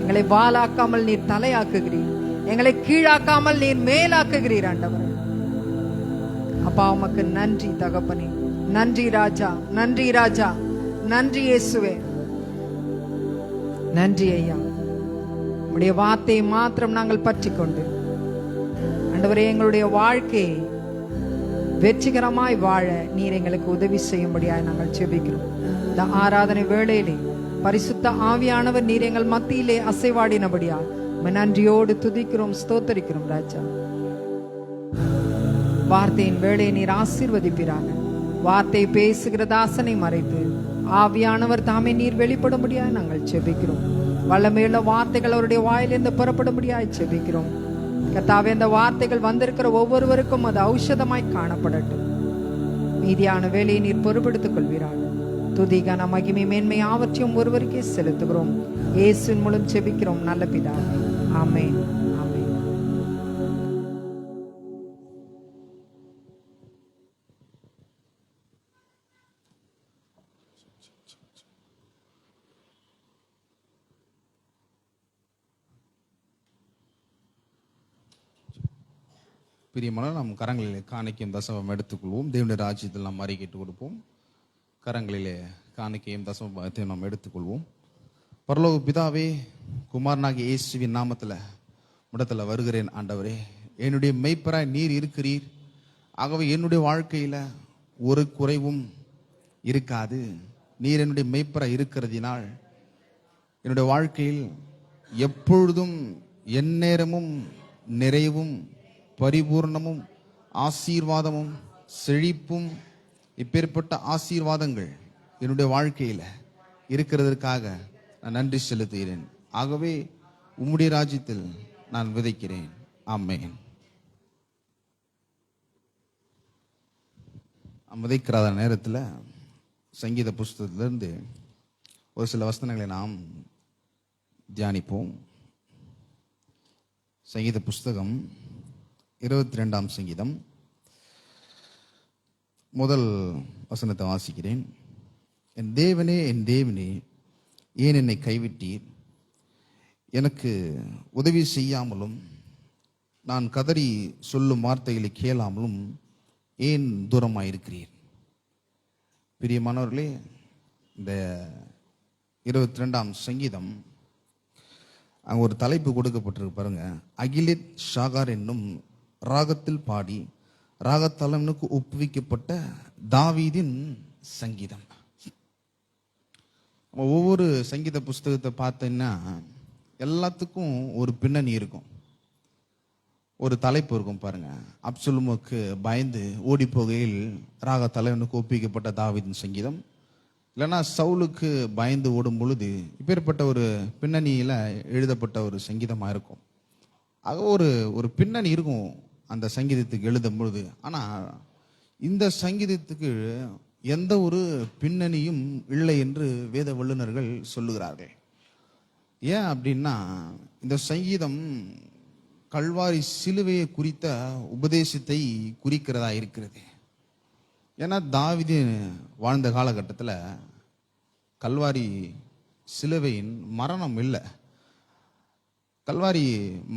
எங்களை வாலாக்காமல் நீர் தலையாக்குகிறீர், எங்களை கீழாக்காமல் நீர் மேலாக்குகிறீர் ஆண்டவரே. அப்பா உமக்கு நன்றி தகப்பனே. நன்றி ராஜா, நன்றி ராஜா, நன்றி இயேசுவே, நன்றி ஐயா. உம்முடைய வார்த்தையை மாத்திரம் நாங்கள் பற்றி கொண்டு ஆண்டவரே எங்களுடைய வாழ்க்கையை வெற்றிகரமாய் வாழ நீர் எங்களுக்கு உதவி செய்யும்படியாய் நாங்கள் ஜெபிக்கிறோம். இந்த ஆராதனை வேளையிலே பரிசுத்த ஆவியானவர் நீர் எங்கள் மத்தியிலே அசைவாடினபடியா நன்றியோடு துதிக்கிறோம், ஸ்தோத்தரிக்கிறோம் ராஜா. வார்த்தையின் வேளையை நீர் ஆசீர்வதிப்பீராக. வார்த்தை பேசுகிற தாசனை மறைத்து ஆவியானவர் தாமே நீர் வெளிப்படும்படியாய் நாங்கள் ஜெபிக்கிறோம். வல்லமையுள்ள வார்த்தைகள் அவருடைய வாயிலிருந்து புறப்படும்படியாய் ஜெபிக்கிறோம். கர்த்தாவே, இந்த வார்த்தைகள் வந்திருக்கிற ஒவ்வொருவருக்கும் அது ஔஷதமாய் காணப்படட்டும். மீதியான வேலையை நீர் பொறுப்படுத்திக் கொள்வீராக. துதிகான மகிமை மேன்மை யாவற்றையும் ஒருவருக்கே செலுத்துகிறோம். இயேசுவின் மூலம் ஜெபிக்கிறோம் நல்ல பிதாவே, ஆமென், ஆமென். பிரியமான நம் கரங்களிலே காணிக்கையும் தசமம் எடுத்துக்கொள்வோம். தேவனுடைய ராஜ்யத்தில் நாம் அறிக்கையிட்டு கொடுப்போம். கரங்களிலே காணிக்கையும் தசமத்தையும் நாம் எடுத்துக்கொள்வோம். பரலோக பிதாவே, குமாரனாகிய இயேசுவின் நாமத்தில் இடத்துல வருகிறேன் ஆண்டவரே. என்னுடைய மெய்ப்பராய் நீர் இருக்கிறீர். ஆகவே என்னுடைய வாழ்க்கையில் ஒரு குறைவும் இருக்காது. நீர் என்னுடைய மெய்ப்பராய் இருக்கிறதினால் என்னுடைய வாழ்க்கையில் எப்பொழுதும் எந்நேரமும் நிறைவும் பரிபூர்ணமும் ஆசீர்வாதமும் செழிப்பும் இப்பேற்பட்ட ஆசீர்வாதங்கள் என்னுடைய வாழ்க்கையில் இருக்கிறதற்காக நான் நன்றி செலுத்துகிறேன். ஆகவே உம்முடைய ராஜ்யத்தில் நான் விதைக்கிறேன். ஆமென். விதைக்கிற நேரத்தில் சங்கீத புஸ்தகத்திலிருந்து ஒரு சில வசனங்களை நாம் தியானிப்போம். சங்கீத புஸ்தகம் 22ஆம் சங்கீதம் முதல் வசனத்தை வாசிக்கிறேன். என் தேவனே, என் தேவனே, ஏன் என்னை கைவிட்டீர்? எனக்கு உதவி செய்யாமலும் நான் கதறி சொல்லும் வார்த்தைகளை கேளாமலும் ஏன் தூரமாயிருக்கிறீர்? பிரியமானவர்களே, இந்த 22ஆம் சங்கீதம் அங்கே ஒரு தலைப்பு கொடுக்கப்பட்டிருக்கு பாருங்க. அகிலித் ஷாகார் என்னும் ராகத்தில் பாடி ராகத்தலனுக்கு ஒப்புவிக்கப்பட்ட தாவீதின் சங்கீதம். ஒவ்வொரு சங்கீத புஸ்தகத்தை பார்த்தீங்கன்னா எல்லாத்துக்கும் ஒரு பின்னணி இருக்கும், ஒரு தலைப்பு இருக்கும் பாருங்க. அப்சலோமுக்கு பயந்து ஓடி போகையில் ராகத்தலைவனுக்கு ஒப்புவிக்கப்பட்ட தாவீதின் சங்கீதம். இல்லைன்னா சவுலுக்கு பயந்து ஓடும் பொழுது இப்பேற்பட்ட ஒரு பின்னணியில் எழுதப்பட்ட ஒரு சங்கீதமாக இருக்கும். ஆக ஒரு பின்னணி இருக்கும் அந்த சங்கீதத்துக்கு எழுதும் பொழுது. ஆனால் இந்த சங்கீதத்துக்கு எந்த ஒரு பின்னணியும் இல்லை என்று வேத வல்லுநர்கள் சொல்லுகிறார்கள். ஏன் அப்படின்னா, இந்த சங்கீதம் கல்வாரி சிலுவையை குறித்த உபதேசத்தை குறிக்கிறதா இருக்கிறது. ஏன்னா தாவீது வாழ்ந்த காலகட்டத்தில் கல்வாரி சிலுவையின் மரணம் இல்லை. கல்வாரி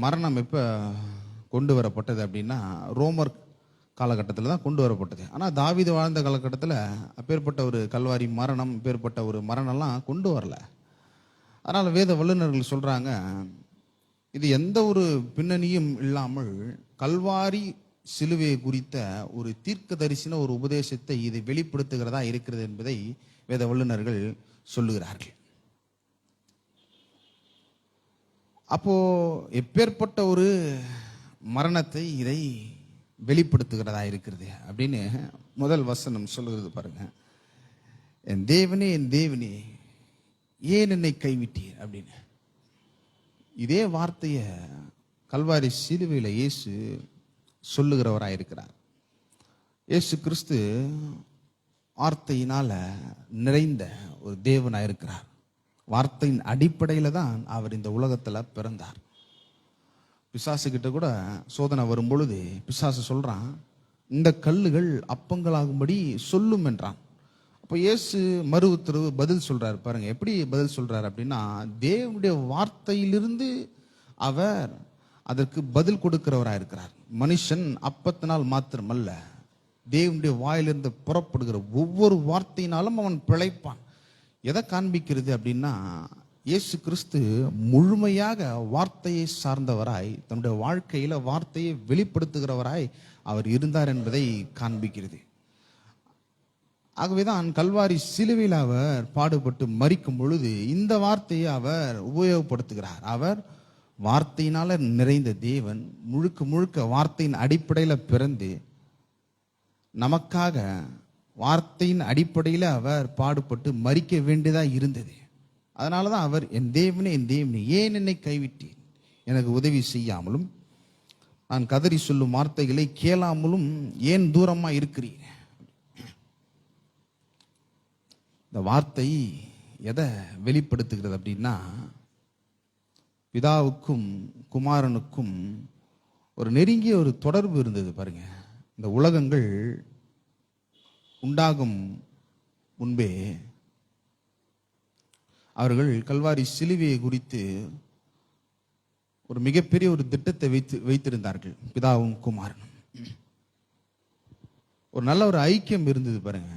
மரணம் எப்போ கொண்டு வரப்பட்டது அப்படின்னா ரோமர் காலகட்டத்தில் தான் கொண்டு வரப்பட்டது. ஆனால் தாவீது வாழ்ந்த காலகட்டத்தில் அப்பேற்பட்ட ஒரு கல்வாரி மரணம், அப்பேற்பட்ட ஒரு மரணம்லாம் கொண்டு வரல. அதனால் வேத வல்லுநர்கள் சொல்கிறாங்க, இது எந்த ஒரு பின்னணியும் இல்லாமல் கல்வாரி சிலுவையை குறித்த ஒரு தீர்க்க தரிசன ஒரு உபதேசத்தை இதை வெளிப்படுத்துகிறதா இருக்கிறது என்பதை வேத வல்லுநர்கள் சொல்லுகிறார்கள். அப்போ எப்பேற்பட்ட ஒரு மரணத்தை இதை வெளிப்படுத்துகிறதா இருக்கிறது அப்படின்னு முதல் வசனம் சொல்லுகிறது பாருங்க. என் தேவனே, என் தேவனே, ஏன் என்னை கைவிட்டீர் அப்படின்னு. இதே வார்த்தையை கல்வாரி சிலுவையில் இயேசு சொல்லுகிறவராயிருக்கிறார். இயேசு கிறிஸ்து வார்த்தையினால நிறைந்த ஒரு தேவனாயிருக்கிறார். வார்த்தையின் அடிப்படையில் தான் அவர் இந்த உலகத்தில் பிறந்தார். பிசாசு கிட்ட கூட சோதனை வரும் பொழுது பிசாசு சொல்றான், இந்த கல்லுகள் அப்பங்களாகும்படி சொல்லும் என்றான். அப்போ இயேசு மறு உத்தரவு பதில் சொல்றாரு பாருங்க. எப்படி பதில் சொல்றாரு அப்படின்னா, தேவனுடைய வார்த்தையிலிருந்து அவர் அதற்கு பதில் கொடுக்கிறவராக இருக்கிறார். மனுஷன் அப்பத்தினால் மாத்திரமல்ல, தேவனுடைய வாயிலிருந்து புறப்படுகிற ஒவ்வொரு வார்த்தையினாலும் அவன் பிழைப்பான். எதை காண்பிக்கிறது அப்படின்னா, இயேசு கிறிஸ்து முழுமையாக வார்த்தையை சார்ந்தவராய், தன்னுடைய வாழ்க்கையில வார்த்தையை வெளிப்படுத்துகிறவராய் அவர் இருந்தார் என்பதை காண்பிக்கிறது. ஆகவேதான் கல்வாரி சிலுவையில் அவர் பாடுபட்டு மரிக்கும் பொழுது இந்த வார்த்தையை அவர் உபயோகப்படுத்துகிறார். அவர் வார்த்தையினால நிறைந்த தேவன், முழுக்க முழுக்க வார்த்தையின் அடிப்படையில் பிறந்து நமக்காக வார்த்தையின் அடிப்படையில் அவர் பாடுபட்டு மரிக்க வேண்டியதா இருந்தது. அதனால தான் அவர், என் தேவனே என் தேவனே ஏன் என்னை கைவிட்டீர், எனக்கு உதவி செய்யாமலும் நான் கதறி சொல்லும் வார்த்தைகளை கேளாமலும் ஏன் தூரமா இருக்கிறீர். இந்த வார்த்தை எதை வெளிப்படுத்துகிறது அப்படின்னா, பிதாவுக்கும் குமாரனுக்கும் ஒரு நெருங்கிய ஒரு தொடர்பு இருந்தது பாருங்க. இந்த உலகங்கள் உண்டாகும் முன்பே அவர்கள் கல்வாரி சிலுவையை குறித்து ஒரு மிகப்பெரிய ஒரு திட்டத்தை வைத்திருந்தார்கள். பிதாவும் குமாரனும் ஒரு நல்ல ஒரு ஐக்கியம் இருந்தது பாருங்க.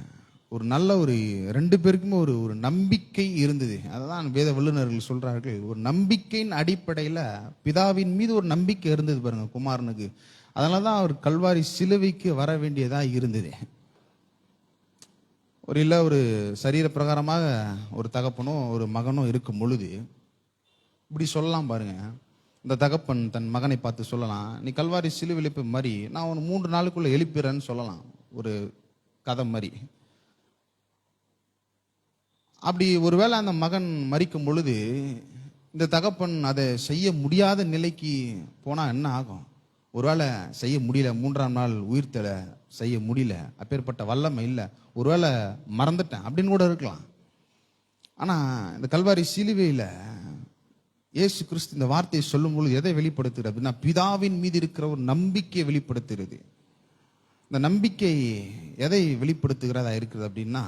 ஒரு நல்ல ஒரு ரெண்டு பேருக்குமே ஒரு ஒரு நம்பிக்கை இருந்தது. அதான் வேத வல்லுநர்கள் சொல்றார்கள், ஒரு நம்பிக்கையின் அடிப்படையில் பிதாவின் மீது ஒரு நம்பிக்கை இருந்தது பாருங்க குமாரனுக்கு. அதனால தான் அவர் கல்வாரி சிலுவைக்கு வர வேண்டியதா இருந்தது. ஒரு சரீர பிரகாரமாக ஒரு தகப்பனோ ஒரு மகனோ இருக்கும் பொழுது இப்படி சொல்லலாம் பாருங்க. இந்த தகப்பன் தன் மகனை பார்த்து சொல்லலாம், நீ கல்வாரி சிலுவையில் போய் மரி, நான் ஒரு 3 நாளுக்குள்ள எழுப்பிறேன்னு சொல்லலாம். ஒரு கதை மாதிரி. அப்படி ஒருவேளை அந்த மகன் மரிக்கும் பொழுது இந்த தகப்பன் அதை செய்ய முடியாத நிலைக்கு போனா என்ன ஆகும்? ஒருவேளை செய்ய முடியல, 3ஆம் நாள் உயிர்த்தெழ செய்ய முடியல, அப்பேற்பட்ட வல்லமை இல்லை, ஒருவேளை மறந்துட்டேன் அப்படின்னு கூட இருக்கலாம். ஆனா இந்த கல்வாரி சிலுவையில இயேசு கிறிஸ்து இந்த வார்த்தையை சொல்லும் பொழுது எதை வெளிப்படுத்துகிறது அப்படின்னா, பிதாவின் மீது இருக்கிற ஒரு நம்பிக்கையை வெளிப்படுத்துகிறது. இந்த நம்பிக்கை எதை வெளிப்படுத்துகிறதா இருக்கிறது அப்படின்னா,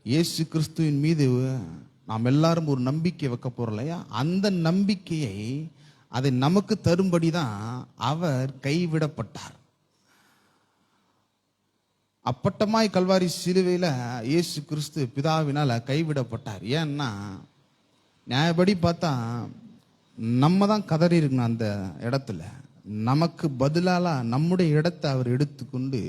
இயேசு கிறிஸ்துவின் மீது நாம் எல்லாரும் ஒரு நம்பிக்கை வைக்க போறோம் இல்லையா, அந்த நம்பிக்கையை அதை நமக்கு தரும்படி தான் அவர் கைவிடப்பட்டார். அப்பட்டமாய் கல்வாரி சிலுவையில இயேசு கிறிஸ்து பிதாவினால கைவிடப்பட்டார். ஏன்னா நியாயப்படி பார்த்தா நம்ம தான் கதறி இருக்கணும் அந்த இடத்துல. நமக்கு பதிலால நம்முடைய இடத்தை அவர் எடுத்துக்கொண்டு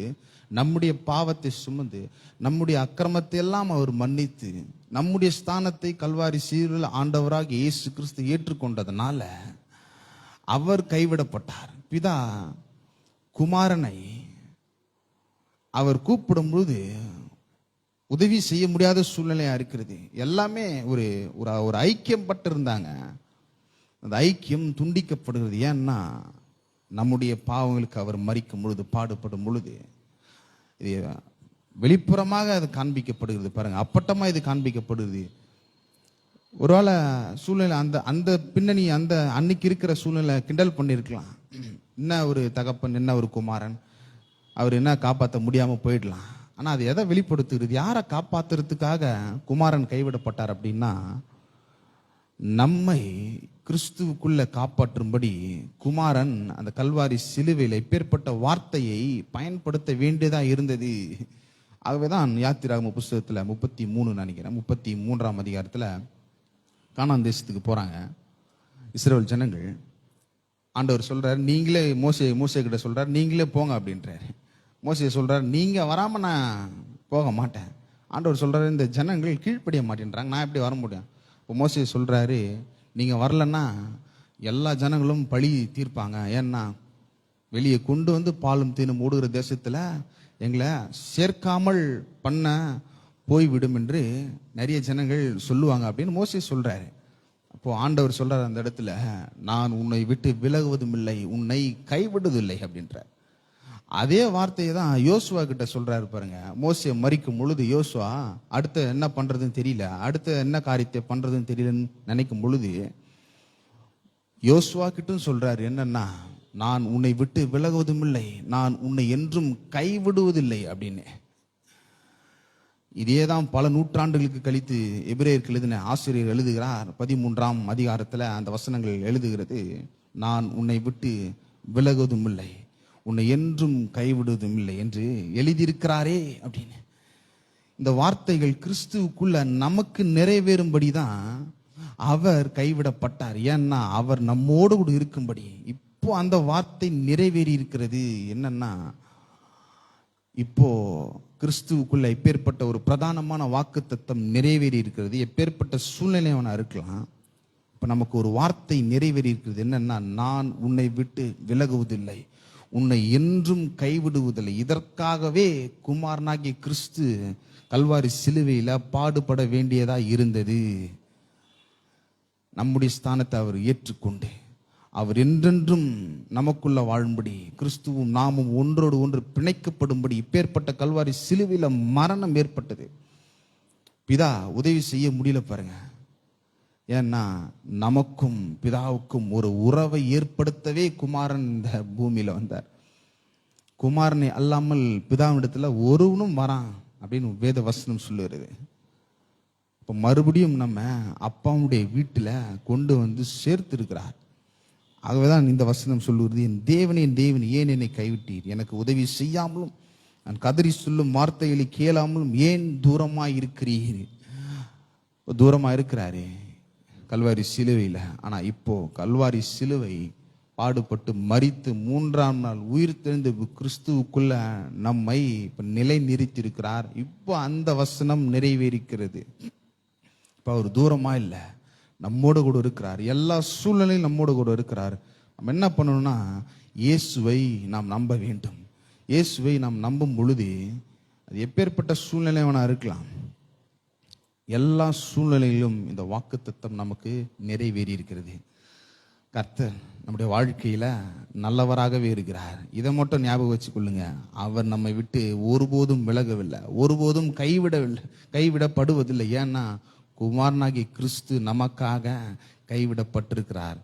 நம்முடைய பாவத்தை சுமந்து நம்முடைய அக்கிரமத்தை எல்லாம் அவர் மன்னித்து நம்முடைய ஸ்தானத்தை கல்வாரி சிலுவையில் ஆண்டவராக இயேசு கிறிஸ்து ஏற்றுக்கொண்டதனால அவர் கைவிடப்பட்டார். பிதா குமாரனை அவர் கூப்பிடும் பொழுது உதவி செய்ய முடியாத சூழ்நிலையா இருக்கிறது. எல்லாமே ஒரு ஒரு ஐக்கியம் பட்டிருந்தாங்க. அந்த ஐக்கியம் துண்டிக்கப்படுகிறது. ஏன்னா நம்முடைய பாவங்களுக்கு அவர் மரிக்கும் பொழுது, பாடுபடும் பொழுது இது வெளிப்புறமாக அது காண்பிக்கப்படுகிறது பாருங்க. அப்பட்டமா இது காண்பிக்கப்படுது. ஒருவேளை சூழ்நிலை அந்த அந்த பின்னணி அந்த அன்னைக்கு இருக்கிற சூழ்நிலை கிண்டல் பண்ணியிருக்கலாம். என்ன ஒரு தகப்பன், என்ன ஒரு குமாரன், அவர் என்ன காப்பாற்ற முடியாம போயிடலாம். ஆனா அது எதை வெளிப்படுத்துகிறது? யாரை காப்பாத்துறதுக்காக குமாரன் கைவிடப்பட்டார் அப்படின்னா, நம்மை கிறிஸ்துவுக்குள்ள காப்பாற்றும்படி குமாரன் அந்த கல்வாரி சிலுவையில் இப்பேற்பட்ட வார்த்தையை பயன்படுத்த வேண்டியதா இருந்தது. ஆகவேதான் யாத்திராகம புஸ்தகத்துல 33 நினைக்கிறேன், 33ஆம் அதிகாரத்துல கானான் தேசத்துக்கு போறாங்க இஸ்ரவேல் ஜனங்கள். ஆண்டவர் சொல்றாரு, நீங்களே மோசே கிட்ட சொல்றாரு, நீங்களே போங்க அப்படின்றாரு. மோசே சொல்றாரு, நீங்க வராம நான் போக மாட்டேன். ஆண்டவர் சொல்றாரு, இந்த ஜனங்கள் கீழ்ப்படிய மாட்டேன்றாங்க, நான் எப்படி வர முடியும்? இப்போ மோசே சொல்றாரு, நீங்க வரலன்னா எல்லா ஜனங்களும் பழி தீர்ப்பாங்க. ஏன்னா வெளியே கொண்டு வந்து பாலும் தேனும் ஓடுகிற தேசத்துல எங்களை சேர்க்காமல் பண்ண போய்விடும் என்று நிறைய ஜனங்கள் சொல்லுவாங்க அப்படின்னு மோசே சொல்றாரு. அப்போ ஆண்டவர் சொல்றாரு அந்த இடத்துல, நான் உன்னை விட்டு விலகுவதும் இல்லை, உன்னை கைவிடுவதில்லை அப்படின்றார். அதே வார்த்தையை தான் யோசுவா கிட்ட சொல்றாரு பாருங்க. மோசே மரிக்கும் பொழுது யோசுவா அடுத்த என்ன பண்றதுன்னு தெரியல, அடுத்த என்ன காரியத்தை பண்றதுன்னு தெரியலன்னு நினைக்கும் பொழுது யோசுவா கிட்டும் சொல்றாரு என்னன்னா, நான் உன்னை விட்டு விலகுவதும் இல்லை, நான் உன்னை என்றும் கைவிடுவதில்லை அப்படின்னு. இதே தான் பல நூற்றாண்டுகளுக்கு கழித்து எபிரேயருக்கு எழுதின ஆசிரியர் எழுதுகிறார். 13ஆம் அதிகாரத்தில் அந்த வசனங்கள் எழுதுகிறது, நான் உன்னை விட்டு விலகுவதும் இல்லை, உன்னை என்றும் கைவிடுவதும் இல்லை என்று எழுதியிருக்கிறாரே அப்படின்னு. இந்த வார்த்தைகள் கிறிஸ்துவுக்குள்ள நமக்கு நிறைவேறும்படி தான் அவர் கைவிடப்பட்டார். ஏன்னா அவர் நம்மோடு கூட இருக்கும்படி. இப்போ அந்த வார்த்தை நிறைவேறி இருக்கிறது. என்னன்னா, இப்போ கிறிஸ்துவுக்குள்ள எப்பேற்பட்ட ஒரு பிரதானமான வாக்குத்தத்தம் நிறைவேறி இருக்கிறது. எப்பேற்பட்ட சூழ்நிலைவனா இருக்கலாம். இப்போ நமக்கு ஒரு வார்த்தை நிறைவேறி இருக்கிறது. என்னன்னா, நான் உன்னை விட்டு விலகுவதில்லை, உன்னை என்றும் கைவிடுவதில்லை. இதற்காகவே குமாரனாகிய கிறிஸ்து கல்வாரி சிலுவையில பாடுபட வேண்டியதா இருந்தது. நம்முடைய ஸ்தானத்தை அவர் ஏற்றுக்கொண்டு அவர் என்றென்றும் நமக்குள்ள வாழும்படி கிறிஸ்துவும் நாமும் ஒன்றோடு ஒன்று பிணைக்கப்படும்படி இப்பேற்பட்ட கல்வாரி சிலுவையில மரணம் ஏற்பட்டது. பிதா உதவி செய்ய முடியல பாருங்க. ஏன்னா நமக்கும் பிதாவுக்கும் ஒரு உறவை ஏற்படுத்தவே குமாரன் இந்த பூமியில வந்தார். குமாரனை அல்லாமல் பிதாவிடத்துல ஒருவனும் வரான் அப்படின்னு வேத வசனம் சொல்லுறது. இப்போ மறுபடியும் நம்ம அப்பாவுடைய வீட்டில் கொண்டு வந்து சேர்த்து இருக்கிறார். ஆகவேதான் இந்த வசனம் சொல்லுவது, என் தேவனே ஏன் என்னை கைவிட்டீர், எனக்கு உதவி செய்யாமலும் நான் கதறி சொல்லும் வார்த்தைகளை கேளாமலும் ஏன் தூரமாக இருக்கிறீர். தூரமாக இருக்கிறாரே கல்வாரி சிலுவையில். ஆனால் இப்போ கல்வாரி சிலுவை பாடுபட்டு மரித்து 3ஆம் நாள் உயிர் தெழுந்த கிறிஸ்துவுக்குள்ள நம்மை இப்போ நிலை நிறுத்தியிருக்கிறார். இப்போ அந்த வசனம் நிறைவேறிக்கிறது. இப்போ அவர் தூரமா இல்லை, நம்மோடு கூட இருக்கிறார். எல்லா சூழ்நிலையும் நம்மோடு கூட இருக்கிறார். நம்ம என்ன பண்ணணும்னா, இயேசுவை நாம் நம்ப வேண்டும். இயேசுவை நாம் நம்பும் பொழுது அது எப்பேற்பட்ட சூழ்நிலை வேணா இருக்கலாம், எல்லா சூழ்நிலையிலும் இந்த வாக்குத்தத்தம் நமக்கு நிறைவேறி இருக்கிறது. கர்த்தர் நம்முடைய வாழ்க்கையில நல்லவராகவே இருக்கிறார். இதை மட்டும் ஞாபகம் வச்சுக்கொள்ளுங்க. அவர் நம்மை விட்டு ஒருபோதும் விலகவில்லை, ஒருபோதும் கைவிடப்படுவதில்லை. ஏன்னா குமாரனாகிய கிறிஸ்து நமக்காக கைவிடப்பட்டிருக்கிறார்.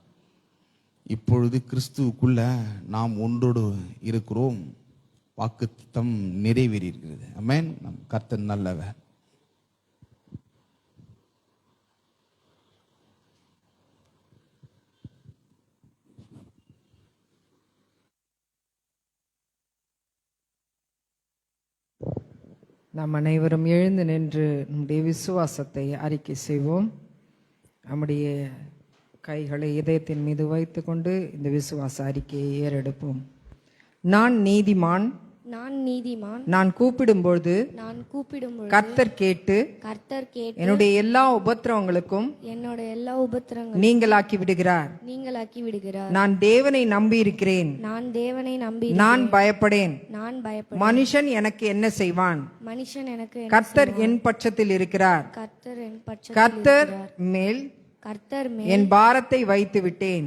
இப்பொழுது கிறிஸ்துவுக்குள்ள நாம் ஒன்றோடு இருக்கிறோம். வாக்குத்தத்தம் நிறைவேறி இருக்கிறது. ஆமென். நம் கர்த்தர் நல்லவர். நாம் அனைவரும் எழுந்து நின்று நம்முடைய விசுவாசத்தை அறிக்கை செய்வோம். நம்முடைய கைகளை இதயத்தின் மீது வைத்துக்கொண்டு இந்த விசுவாச அறிக்கையை ஏறெடுப்போம். நான் நீதிமான், நான் கூப்பிடும்பொழுது கர்த்தர் கேட்டு என்னுடைய எல்லா உபத்திரவங்களுக்கும் நீங்களாக்கி விடுகிறார். நான் தேவனை நம்பி இருக்கிறேன், நான் பயப்படேன். மனுஷன் எனக்கு என்ன செய்வான்? கர்த்தர் என் பட்சத்தில் இருக்கிறார். கர்த்தர் மேல் என் பாரத்தை வைத்து விட்டேன்.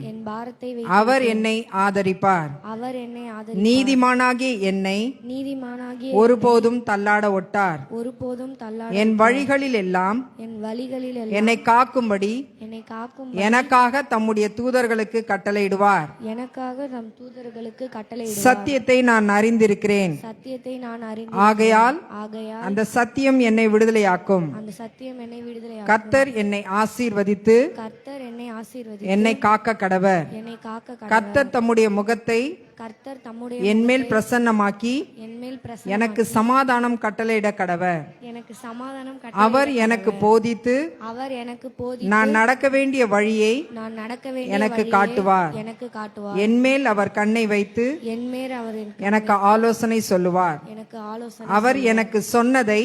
அவர் என்னை ஆதரிப்பார். நீதிமானாகிய என்னை ஒருபோதும் தள்ளாட ஒட்டார். என் வழிகளில் எல்லாம் என்னை காக்கும்படி எனக்காக தம்முடைய தூதர்களுக்கு கட்டளையிடுவார். சத்தியத்தை நான் அறிந்திருக்கிறேன், ஆகையால் அந்த சத்தியம் என்னை விடுதலையாக்கும். கர்த்தர் என்னை ஆசீர்வதித்து என்னை காக்க கடவர். கர்த்தர் தம்முடைய முகத்தை என்மேல் பிரசன்னமாக்கி எனக்கு சமாதானம் கட்டளையிட கடவர். அவர் எனக்கு போதித்து நான் நடக்க வேண்டிய வழியை எனக்கு காட்டுவார். என்மேல் அவர் கண்ணை வைத்து எனக்கு ஆலோசனை சொல்லுவார். அவர் எனக்கு சொன்னதை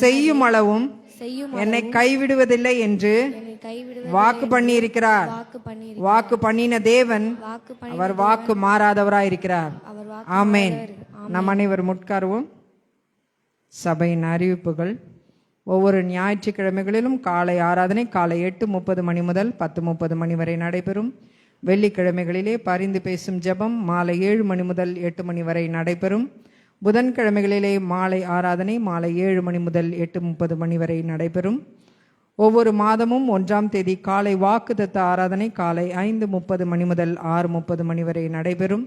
செய்யும் அளவும் என்னை கைவிடுவதில்லை என்று வாக்கு பண்ணி இருக்கிறார். வாக்கு பண்ணின தேவன் அவர் வாக்கு மாறாதவராயிருக்கிறார். ஆமென். நம் அனைவரும் உட்காருவோம். சபையின் அறிவிப்புகள். ஒவ்வொரு ஞாயிற்றுக்கிழமைகளிலும் காலை ஆராதனை காலை 8:30 மணி முதல் 10:30 மணி வரை நடைபெறும். வெள்ளிக்கிழமைகளிலே பரிந்து பேசும் ஜெபம் மாலை 7 மணி முதல் 8 மணி வரை நடைபெறும். புதன்கிழமைகளிலே மாலை ஆராதனை மாலை 7 மணி முதல் 8:30 மணி வரை நடைபெறும். ஒவ்வொரு மாதமும் 1ஆம் தேதி காலை வாக்குத்தத்த ஆராதனை காலை 5:30 மணி முதல் 6:30 மணி வரை நடைபெறும்.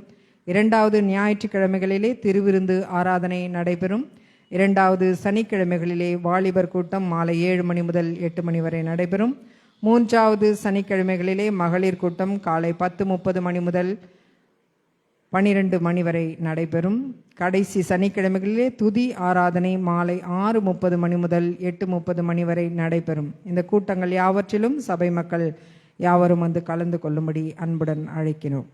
2வது ஞாயிற்றுக்கிழமைகளிலே திருவிருந்து ஆராதனை நடைபெறும். இரண்டாவது சனிக்கிழமைகளிலே வாலிபர் கூட்டம் மாலை 7 மணி முதல் 8 மணி வரை நடைபெறும். மூன்றாவது சனிக்கிழமைகளிலே மகளிர் கூட்டம் காலை 10:30 மணி முதல் 12 மணி வரை நடைபெறும். கடைசி சனிக்கிழமைகளிலே துதி ஆராதனை மாலை 6:30 மணி முதல் 8:30 மணி வரை நடைபெறும். இந்த கூட்டங்கள் யாவற்றிலும் சபை மக்கள் யாவரும் வந்து கலந்து கொள்ளும்படி அன்புடன் அழைக்கிறோம்.